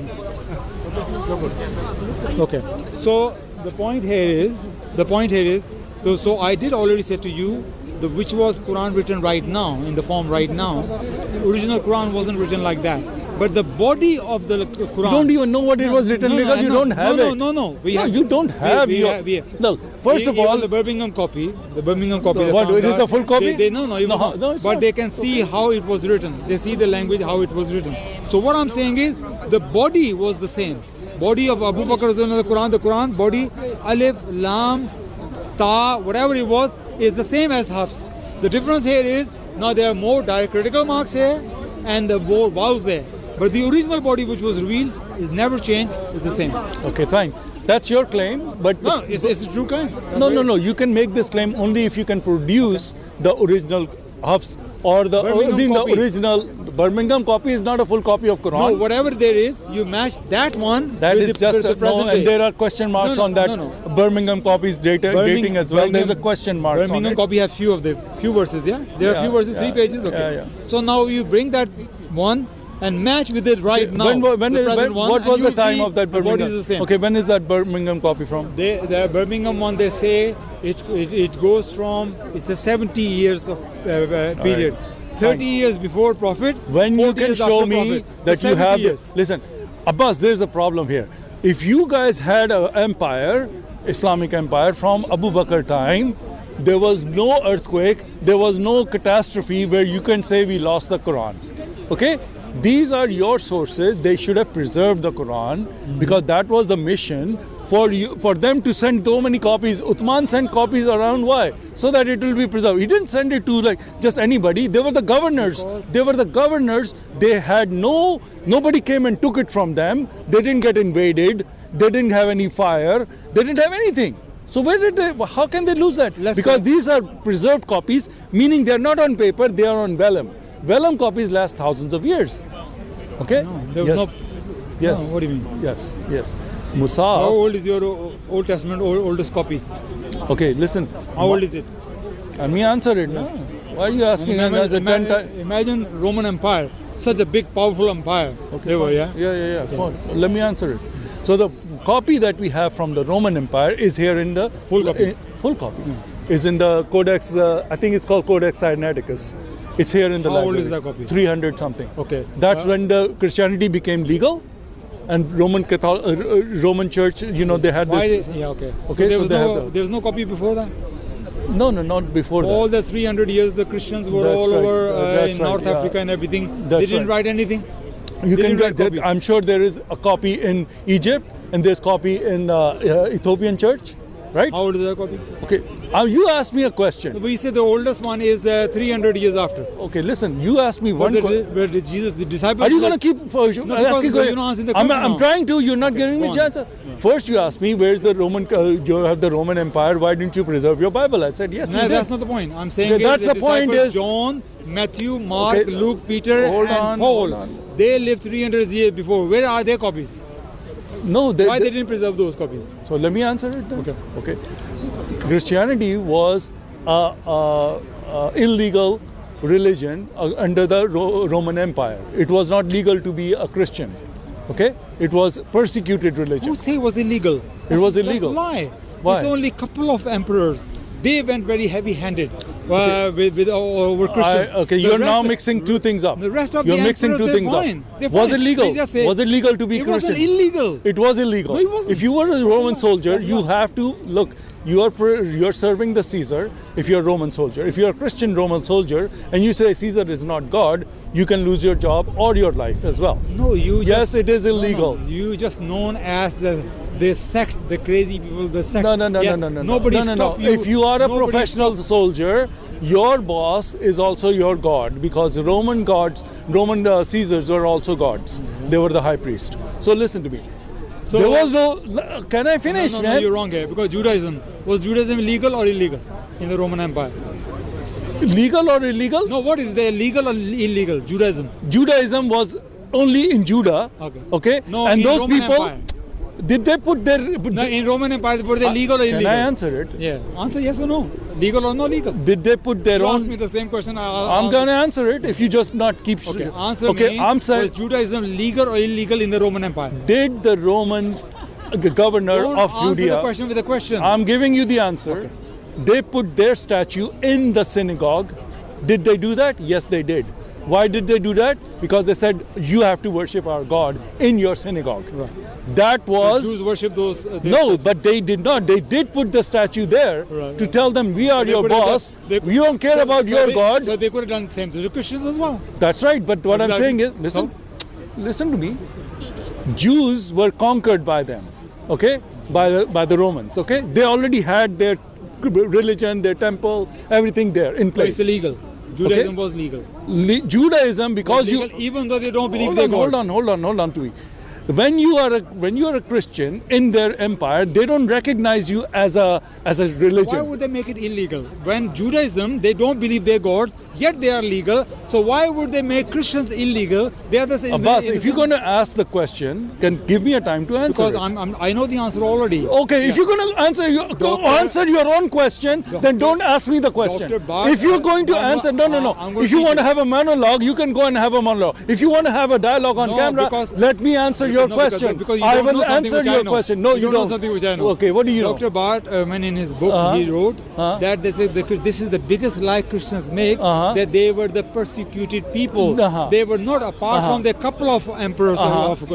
Speaker 2: Okay. So the point here is, so I did already say to you, which was Quran written right now, in the form right now. Original Quran wasn't written like that. But the body of the Quran.
Speaker 1: You don't even know what it was written because you don't have it.
Speaker 2: No.
Speaker 1: You don't have your. No, first of all,
Speaker 2: the Birmingham copy. The Birmingham copy.
Speaker 1: What, it is a full copy?
Speaker 2: No, it's not. But they can see how it was written. They see the language, how it was written. So what I'm saying is, the body was the same. Body of Abu Bakr is in the Quran body, Alif, Lam, Ta, whatever it was, is the same as Hafs. The difference here is, now there are more diacritical marks here and the more vowels there. But the original body which was revealed is never changed, is the same.
Speaker 1: okay, fine. That's your claim, but
Speaker 2: No, it's a true claim.
Speaker 1: no. You can make this claim only if you can produce the original Hafs or the
Speaker 2: Birmingham copy.
Speaker 1: original Birmingham copy is not a full copy of Quran.
Speaker 2: No, whatever there is, you match that one
Speaker 1: That
Speaker 2: with
Speaker 1: is just
Speaker 2: with the
Speaker 1: no,
Speaker 2: present
Speaker 1: and
Speaker 2: day.
Speaker 1: there are question marks
Speaker 2: No,
Speaker 1: on that.
Speaker 2: no.
Speaker 1: Birmingham copy's dating as well. There's a question mark on
Speaker 2: Birmingham
Speaker 1: it.
Speaker 2: copy have few verses, yeah? There are
Speaker 1: Yeah,
Speaker 2: few verses,
Speaker 1: yeah,
Speaker 2: 3 pages, okay.
Speaker 1: yeah.
Speaker 2: So now you bring that one and match with it right now.
Speaker 1: When
Speaker 2: the
Speaker 1: is-
Speaker 2: present one,
Speaker 1: what
Speaker 2: and
Speaker 1: was the
Speaker 2: you'll
Speaker 1: time
Speaker 2: see
Speaker 1: of that
Speaker 2: the
Speaker 1: Birmingham?
Speaker 2: body is the same.
Speaker 1: Okay, when is that Birmingham copy from?
Speaker 2: The Birmingham one, they say it goes from, it's a 70 years of period. 30 years before Prophet,
Speaker 1: When
Speaker 2: 40
Speaker 1: you can
Speaker 2: years
Speaker 1: show
Speaker 2: after
Speaker 1: me
Speaker 2: Prophet. So
Speaker 1: that you
Speaker 2: 70
Speaker 1: have
Speaker 2: years.
Speaker 1: listen, Abbas, there's a problem here. If you guys had an empire, Islamic empire from Abu Bakr time, there was no earthquake, there was no catastrophe where you can say we lost the Quran. Okay? These are your sources. They should have preserved the Quran because that was the mission for them to send so many copies. Uthman sent copies around. Why? So that it will be preserved. He didn't send it to like just anybody. They were the governors. They had nobody came and took it from them. They didn't get invaded. They didn't have any fire. They didn't have anything. So how can they lose that? Because these are preserved copies, meaning they're not on paper, they are on vellum. Vellum copies last thousands of years. Okay?
Speaker 2: There was
Speaker 1: Yes.
Speaker 2: no.
Speaker 1: Yes.
Speaker 2: No, what do you mean?
Speaker 1: Yes.
Speaker 2: How
Speaker 1: Musaf.
Speaker 2: old is your Old Testament oldest copy?
Speaker 1: Okay, listen.
Speaker 2: How old is it?
Speaker 1: Let me answer it. No? Why are you asking?
Speaker 2: Imagine Roman Empire, such a big, powerful empire.
Speaker 1: Okay,
Speaker 2: They were,
Speaker 1: fine.
Speaker 2: yeah.
Speaker 1: Come on. Let me answer it. So the copy that we have from the Roman Empire is here in the
Speaker 2: Full copy.
Speaker 1: Full copy is in the Codex. I think it's called Codex Sinaiticus. It's here in the
Speaker 2: How old
Speaker 1: library.
Speaker 2: is that copy?
Speaker 1: 300 something.
Speaker 2: Okay.
Speaker 1: That's when the Christianity became legal, and Roman Church. They had
Speaker 2: Why?
Speaker 1: this.
Speaker 2: Okay.
Speaker 1: Okay, so they have the-
Speaker 2: there was no copy before that.
Speaker 1: No, not before that.
Speaker 2: All the 300 years, the Christians were
Speaker 1: That's
Speaker 2: all
Speaker 1: right.
Speaker 2: over
Speaker 1: That's
Speaker 2: in
Speaker 1: right,
Speaker 2: North
Speaker 1: yeah.
Speaker 2: Africa and everything.
Speaker 1: That's
Speaker 2: They didn't
Speaker 1: right.
Speaker 2: write anything.
Speaker 1: You
Speaker 2: They
Speaker 1: can
Speaker 2: didn't write
Speaker 1: get.
Speaker 2: copies.
Speaker 1: I'm sure there is a copy in Egypt, and there's copy in Ethiopian church, right?
Speaker 2: How old is that copy?
Speaker 1: Okay. You asked me a question.
Speaker 2: We say the oldest one is 300 years after.
Speaker 1: Okay, listen. You asked me one question.
Speaker 2: Where did Jesus, the disciples?
Speaker 1: Are you going to keep
Speaker 2: because you're not answering the question
Speaker 1: I'm
Speaker 2: now.
Speaker 1: trying to. You're not giving me
Speaker 2: Go on.
Speaker 1: chance. First, you asked me where's the Roman. You have the Roman Empire. Why didn't you preserve your Bible? I said yes.
Speaker 2: No,
Speaker 1: we did.
Speaker 2: that's not the point. I'm saying
Speaker 1: Okay, that's
Speaker 2: the
Speaker 1: the point
Speaker 2: disciples
Speaker 1: is-
Speaker 2: John, Matthew, Mark,
Speaker 1: Okay,
Speaker 2: Luke, Peter,
Speaker 1: hold
Speaker 2: and
Speaker 1: on,
Speaker 2: Paul.
Speaker 1: hold on.
Speaker 2: They lived 300 years before. Where are their copies?
Speaker 1: No,
Speaker 2: Why they didn't preserve those copies?
Speaker 1: So let me answer it then.
Speaker 2: Okay.
Speaker 1: Christianity was illegal religion under the Roman Empire. It was not legal to be a Christian. Okay? It was persecuted religion.
Speaker 2: Who say it was illegal?
Speaker 1: was illegal.
Speaker 2: That's a lie.
Speaker 1: Why?
Speaker 2: It's only a couple of emperors. They went very heavy-handed with over Christians.
Speaker 1: You're now mixing two things up.
Speaker 2: The rest of
Speaker 1: you're
Speaker 2: the
Speaker 1: mixing
Speaker 2: emperors,
Speaker 1: two
Speaker 2: they're
Speaker 1: things
Speaker 2: fine.
Speaker 1: up.
Speaker 2: They're
Speaker 1: Was
Speaker 2: fine.
Speaker 1: it legal?
Speaker 2: They just say-
Speaker 1: Was it legal to be
Speaker 2: It
Speaker 1: Christian?
Speaker 2: wasn't illegal.
Speaker 1: It was illegal.
Speaker 2: No, it wasn't.
Speaker 1: If you were a Roman soldier,
Speaker 2: That's
Speaker 1: you
Speaker 2: not-
Speaker 1: have to look. You're serving the Caesar. If you're a Roman soldier, if you're a Christian Roman soldier, and you say Caesar is not God, you can lose your job or your life as well.
Speaker 2: No, you.
Speaker 1: Yes,
Speaker 2: just,
Speaker 1: it is illegal.
Speaker 2: No. You just known as the the sect, the crazy people, the sect.
Speaker 1: No.
Speaker 2: Nobody stop you.
Speaker 1: If you are a
Speaker 2: Nobody
Speaker 1: professional soldier, your boss is also your god, because Roman Caesars were also gods. They were the high priest. So listen to me.
Speaker 2: So
Speaker 1: There was no. Can I finish,
Speaker 2: no,
Speaker 1: man?
Speaker 2: you're wrong here, because was Judaism legal or illegal in the Roman Empire?
Speaker 1: Legal or illegal?
Speaker 2: No, what is there, legal or illegal?
Speaker 1: Judaism was only in Judah. Okay.
Speaker 2: No,
Speaker 1: and
Speaker 2: in
Speaker 1: those
Speaker 2: Roman
Speaker 1: people.
Speaker 2: Empire.
Speaker 1: Did they put their?
Speaker 2: No, in Roman Empire, were they legal or illegal?
Speaker 1: Can I answer it?
Speaker 2: Yeah. Answer yes or no. Legal or no legal?
Speaker 1: Did they put their
Speaker 2: You
Speaker 1: own?
Speaker 2: ask me the same question.
Speaker 1: I'm gonna answer it if you just not keep.
Speaker 2: Okay, answer
Speaker 1: okay,
Speaker 2: me.
Speaker 1: I'm saying.
Speaker 2: Was Judaism legal or illegal in the Roman Empire?
Speaker 1: Did the Roman governor
Speaker 2: Don't
Speaker 1: of
Speaker 2: answer
Speaker 1: Judea?
Speaker 2: the question with a question.
Speaker 1: I'm giving you the answer.
Speaker 2: Okay.
Speaker 1: They put their statue in the synagogue. Did they do that? Yes, they did. Why did they do that? Because they said you have to worship our God in your synagogue.
Speaker 2: Right.
Speaker 1: That was
Speaker 2: Jews worship those.
Speaker 1: no,
Speaker 2: statues.
Speaker 1: but they did not. They did put the statue there
Speaker 2: Right,
Speaker 1: to
Speaker 2: right.
Speaker 1: tell them we are
Speaker 2: They
Speaker 1: your
Speaker 2: could have
Speaker 1: boss.
Speaker 2: done-
Speaker 1: We don't care about your God.
Speaker 2: So they could have done the same to the Christians as well.
Speaker 1: That's right. But what I'm saying
Speaker 2: Exactly.
Speaker 1: is, listen to me. Jews were conquered by them, okay, by the Romans. Okay, they already had their religion, their temple, everything there in
Speaker 2: So
Speaker 1: place.
Speaker 2: it's illegal. Judaism was legal.
Speaker 1: Judaism, because
Speaker 2: Was legal, even though they don't believe
Speaker 1: hold
Speaker 2: they're
Speaker 1: on,
Speaker 2: gods.
Speaker 1: hold on to me. When you are a Christian in their empire, they don't recognize you as a religion.
Speaker 2: Why would they make it illegal? When Judaism, they don't believe they're gods, yet they are legal. So why would they make Christians illegal? They are the same.
Speaker 1: Abbas, if you're going to ask the question, can give me a time to answer
Speaker 2: because
Speaker 1: it.
Speaker 2: I know the answer already.
Speaker 1: Okay, if you're going to answer answer your own question, then don't ask me the question.
Speaker 2: Dr. Bhatt,
Speaker 1: If you're going to
Speaker 2: I'm
Speaker 1: answer,
Speaker 2: not-
Speaker 1: no.
Speaker 2: I'm going
Speaker 1: If you
Speaker 2: to
Speaker 1: want to
Speaker 2: teach
Speaker 1: have a monologue, you can go and have a monologue. If you want to have a dialogue on
Speaker 2: No,
Speaker 1: camera,
Speaker 2: because-
Speaker 1: let me answer your question.
Speaker 2: Because you
Speaker 1: I
Speaker 2: don't know
Speaker 1: will
Speaker 2: something
Speaker 1: answer
Speaker 2: which I
Speaker 1: your
Speaker 2: know.
Speaker 1: question. No, you
Speaker 2: don't know something which I know.
Speaker 1: Okay, what do you know?
Speaker 2: Dr. Bhatt, when in his books he wrote that they said this is the biggest lie Christians make, that they were the persecuted people. They were not, apart from the couple of emperors of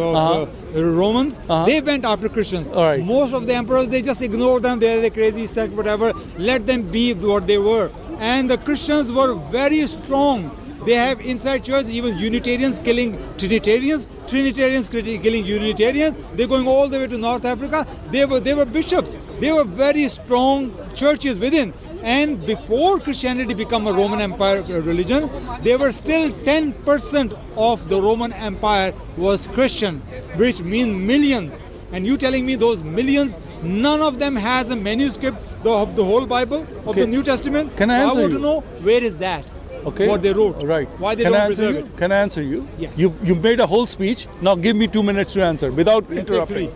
Speaker 2: Romans, they went after Christians.
Speaker 1: All right.
Speaker 2: Most of the emperors, they just ignored them. They're the crazy sect, whatever. Let them be what they were. And the Christians were very strong. They have inside church even Unitarians killing Trinitarians, Trinitarians killing Unitarians. They're going all the way to North Africa. They were bishops. They were very strong churches within. And before Christianity became a Roman Empire religion, they were still 10% of the Roman Empire was Christian, which means millions. And you telling me those millions, none of them has a manuscript of the whole Bible, of the New Testament?
Speaker 1: Can I answer
Speaker 2: I want
Speaker 1: you?
Speaker 2: to know where is that?
Speaker 1: Okay.
Speaker 2: What they wrote.
Speaker 1: Right.
Speaker 2: Why they
Speaker 1: Can I
Speaker 2: don't
Speaker 1: answer
Speaker 2: preserve
Speaker 1: you?
Speaker 2: it.
Speaker 1: Can I answer you?
Speaker 2: Yes.
Speaker 1: You made a whole speech. Now give me 2 minutes to answer without interrupting.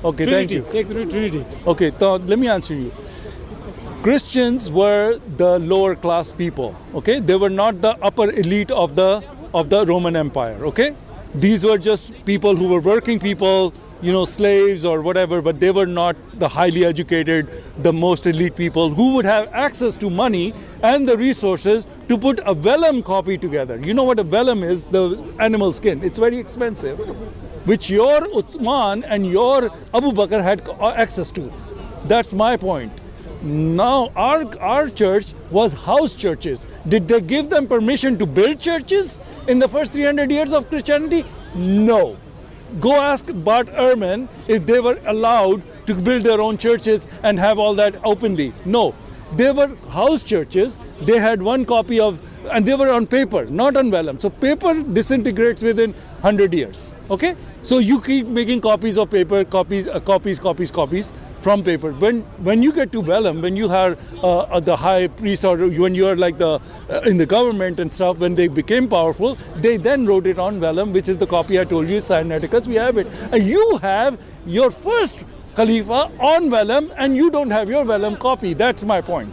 Speaker 1: Okay, thank
Speaker 2: Trinity.
Speaker 1: you.
Speaker 2: Take the Trinity.
Speaker 1: Okay, so let me answer you. Christians were the lower class people. Okay, they were not the upper elite of the Roman Empire. Okay, these were just people who were working people, slaves or whatever, but they were not the highly educated, the most elite people who would have access to money and the resources to put a vellum copy together. You know what a vellum is? The animal skin. It's very expensive, which your Uthman and your Abu Bakr had access to. That's my point. Now, our church was house churches. Did they give them permission to build churches in the first 300 years of Christianity? No. Go ask Bart Ehrman if they were allowed to build their own churches and have all that openly. No. They were house churches. They had one copy of, and they were on paper, not on vellum. So paper disintegrates within 100 years. Okay? So you keep making copies of paper, copies from paper. When you get to vellum, when you have the high priest or when you are like in the government and stuff, when they became powerful, they then wrote it on vellum, which is the copy I told you, Sinaiticus. We have it. And you have your first Khalifa on vellum and you don't have your vellum copy. That's my point.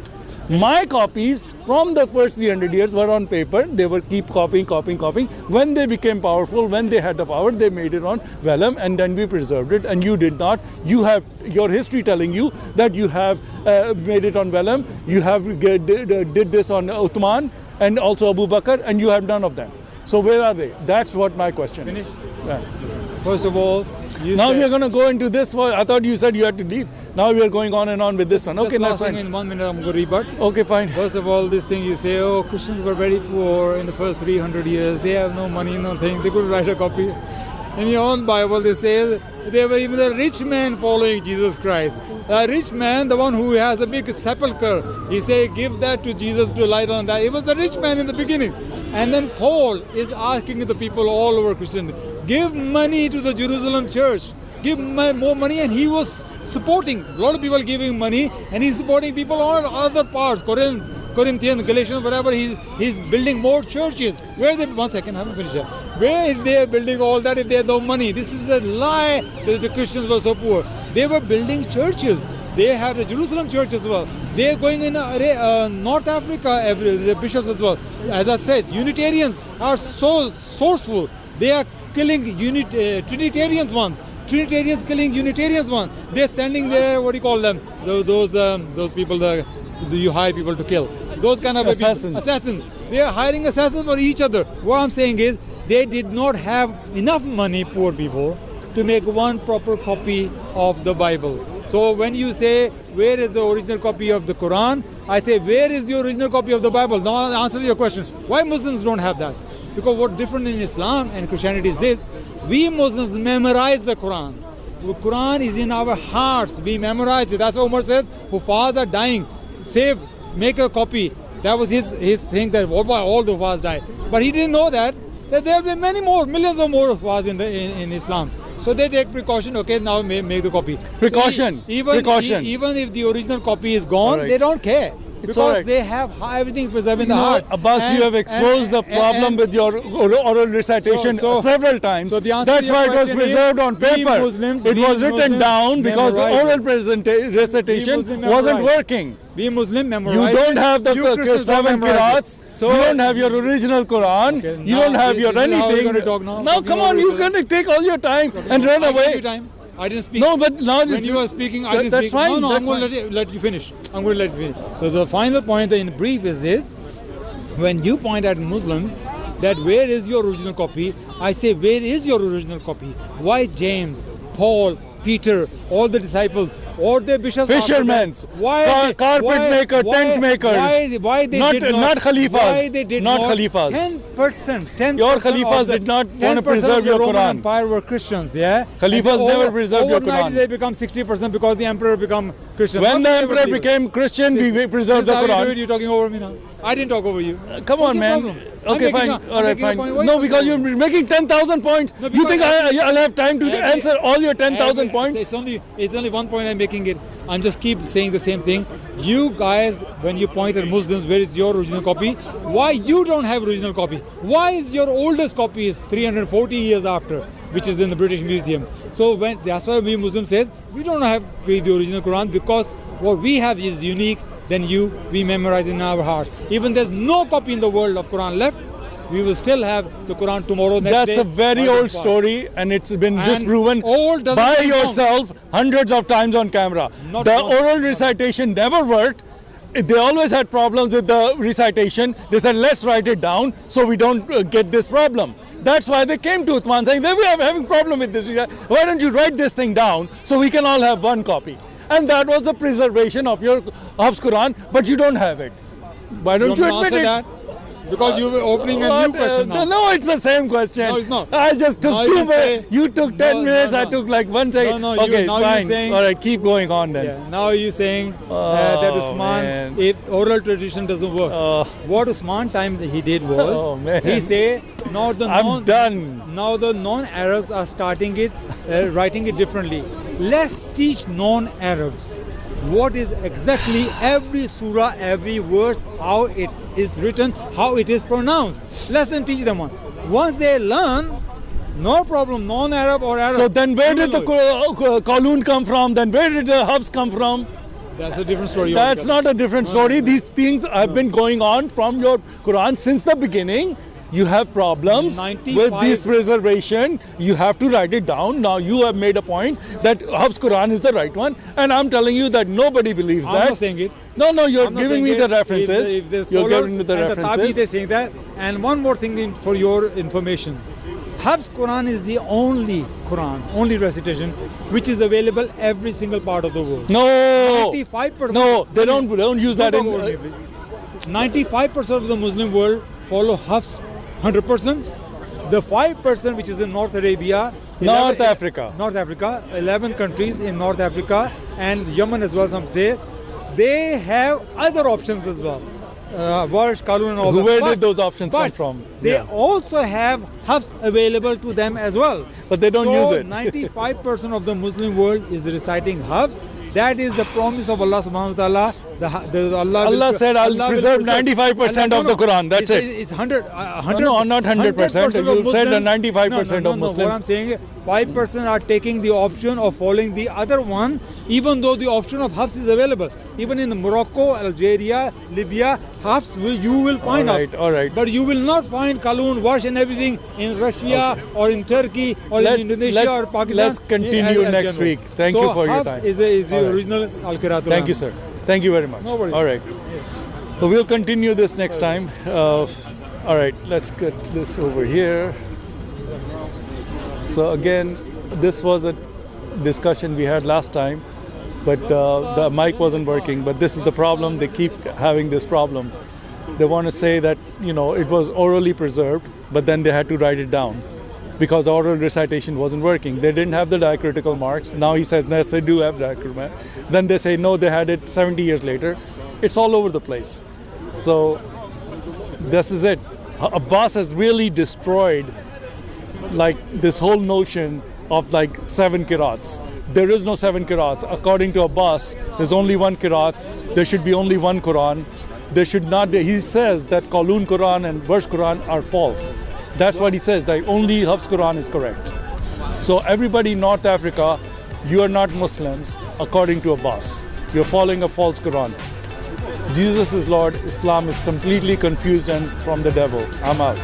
Speaker 1: My copies from the first 300 years were on paper. They were keep copying. When they became powerful, when they had the power, they made it on vellum and then we preserved it. And you did not. You have your history telling you that you have made it on vellum. You have did this on Uthman and also Abu Bakr, and you have none of them. So where are they? That's what my question is. Yeah.
Speaker 2: First of all,
Speaker 1: now we are going to go into this. I thought you said you had to leave. Now we are going on and on with this one. Okay,
Speaker 2: that's
Speaker 1: fine.
Speaker 2: in 1 minute I'm going to rebut.
Speaker 1: Okay, fine.
Speaker 2: First of all, this thing you say, Christians were very poor in the first 300 years. They have no money, nothing. They could write a copy. in your own Bible, they say they were even the rich man following Jesus Christ. A rich man, the one who has a big sepulcher, he say, give that to Jesus to light on that. He was the rich man in the beginning. And then Paul is asking the people all over Christianity, give money to the Jerusalem church. Give more money, and he was supporting. A lot of people giving money, and he's supporting people all other parts, Corinthians, Galatians, whatever. He's building more churches. Where they? One second, I haven't finished yet. Where they are building all that if they have no money? This is a lie that the Christians were so poor. They were building churches. They had a Jerusalem church as well. They are going in North Africa, the bishops as well. As I said, Unitarians are so sourceful. They are killing Trinitarians ones. Trinitarians killing Unitarians one. They're sending their, what do you call them? Those people that you hire people to kill. Those kind of assassins. They are hiring assassins for each other. What I'm saying is they did not have enough money, poor people, to make one proper copy of the Bible. So when you say, where is the original copy of the Quran? I say, where is the original copy of the Bible? Now I'll answer your question. Why Muslims don't have that? Because what's different in Islam and Christianity is this. We Muslims memorize the Quran. The Quran is in our hearts. We memorize it. That's what Umar says. Hufaz are dying. Save, make a copy. That was his thing, that all the Hufaz died. But he didn't know that there will be many more, millions of more Hufaz in Islam. So they take precaution. Okay, now make the copy.
Speaker 1: Precaution.
Speaker 2: So even if the original copy is gone, they don't care. Because they have everything preserved in the heart.
Speaker 1: Abbas, you have exposed the problem with your oral recitation several times.
Speaker 2: So
Speaker 1: that's why it was preserved on paper. It was written down because the oral recitation wasn't working.
Speaker 2: We Muslim memorize.
Speaker 1: You don't have the 7 Qurans. So you don't have your original Quran. Okay, you don't have your anything. Now come on, you're going to take all your time and run away.
Speaker 2: I didn't speak.
Speaker 1: No, but now
Speaker 2: when you were speaking, I didn't speak.
Speaker 1: That's fine.
Speaker 2: No, I'm going to let you finish. I'm going to let you finish. So the final point in brief is this. When you point at Muslims that where is your original copy, I say, where is your original copy? Why James, Paul, Peter, all the disciples, or the bishops,
Speaker 1: fishermen, carpet maker, tent makers,
Speaker 2: why they
Speaker 1: not
Speaker 2: did not,
Speaker 1: not khalifas,
Speaker 2: why they did
Speaker 1: not
Speaker 2: not,
Speaker 1: khalifas.
Speaker 2: 10%,
Speaker 1: your khalifas did not want to preserve your
Speaker 2: Roman
Speaker 1: Quran.
Speaker 2: Empire were Christians, yeah.
Speaker 1: Khalifas never preserved your Quran.
Speaker 2: They become 60% because the emperor become Christian.
Speaker 1: When the emperor became Christian, we preserved the Quran.
Speaker 2: You're talking over me now. I didn't talk over you.
Speaker 1: Come on, man. Okay, fine. All right, fine. No, because you're making 10,000 points. No, you think I'll have time to answer all your 10,000 points?
Speaker 2: It's only one point I'm making it. I'm just keep saying the same thing. You guys, when you point at Muslims, where is your original copy? Why you don't have original copy? Why is your oldest copy is 340 years after, which is in the British Museum? So that's why we Muslims says we don't have the original Quran because what we have is unique. Then we memorize in our hearts. Even there's no copy in the world of Quran left, we will still have the Quran tomorrow.
Speaker 1: That's a very old story, and it's been disproven by yourself hundreds of times on camera. The oral recitation never worked. They always had problems with the recitation. They said, let's write it down so we don't get this problem. That's why they came to Uthman saying, we are having a problem with this. Why don't you write this thing down so we can all have one copy? And that was the preservation of your Hafs Quran, but you don't have it. Why don't you admit it?
Speaker 2: That? Because you were opening a new question now.
Speaker 1: No, it's the same question.
Speaker 2: No, it's not.
Speaker 1: I just took 2 minutes. You took 10 minutes. I took like 1 second. Okay, fine. Saying, all right, keep going on then.
Speaker 2: Yeah, now you're saying that Usman, if oral tradition doesn't work. What Usman time he did was, he say, now the Now the non-Arabs are starting it, writing it differently. Let's teach non-Arabs what is exactly every surah, every verse, how it is written, how it is pronounced. Let them teach them one. Once they learn, no problem, non-Arab or Arab.
Speaker 1: So then where did the Qalun come from? Then where did the Hafs come from?
Speaker 2: That's a different story.
Speaker 1: That's not a different story. These things have been going on from your Quran since the beginning. You have problems with this preservation. You have to write it down. Now you have made a point that Hafs Quran is the right one, and I'm telling you that nobody believes that.
Speaker 2: I'm not saying it.
Speaker 1: No, you're giving me the references. You're giving me the references.
Speaker 2: They're saying that. And one more thing for your information. Hafs Quran is the only Quran, only recitation, which is available every single part of the world.
Speaker 1: No.
Speaker 2: 95%.
Speaker 1: No, they don't use that in.
Speaker 2: 95% of the Muslim world follow Hafs. 100%. The 5% which is in North Arabia,
Speaker 1: North Africa.
Speaker 2: North Africa, 11 countries in North Africa and Yemen as well, some say, they have other options as well. Warsh, Qalun and all that.
Speaker 1: Where did those options come from?
Speaker 2: They also have hubs available to them as well.
Speaker 1: But they don't use it.
Speaker 2: 95% of the Muslim world is reciting hubs. That is the promise of Allah subhanahu wa ta'ala.
Speaker 1: Allah said, I'll preserve 95% of the Quran. That's it.
Speaker 2: It's 100.
Speaker 1: No, not 100%. You said 95% of Muslims.
Speaker 2: What I'm saying, 5% are taking the option of following the other one, even though the option of Hafs is available. Even in Morocco, Algeria, Libya, Hafs, you will find Hafs.
Speaker 1: All right.
Speaker 2: But you will not find Qalun, Warsh and everything in Russia or in Turkey or in Indonesia or Pakistan.
Speaker 1: Let's continue next week. Thank you for your time.
Speaker 2: So Hafs is the original Al-Qira'atul.
Speaker 1: Thank you, sir. Thank you very much.
Speaker 2: No worries.
Speaker 1: All right. So we'll continue this next time. All right, let's get this over here. So again, this was a discussion we had last time, but the mic wasn't working. But this is the problem. They keep having this problem. They want to say that, you know, it was orally preserved, but then they had to write it down because oral recitation wasn't working. They didn't have the diacritical marks. Now he says, yes, they do have diacritical marks. Then they say, no, they had it 70 years later. It's all over the place. So this is it. Abbas has really destroyed like this whole notion of like 7 qirats. There is no 7 qirats. According to Abbas, there's only 1 qirat. There should be only 1 Quran. There should not be. He says that Qalun Quran and Warsh Quran are false. That's what he says, that only Hafs Quran is correct. So everybody in North Africa, you are not Muslims according to Abbas. You're following a false Quran. Jesus is Lord. Islam is completely confused and from the devil. I'm out.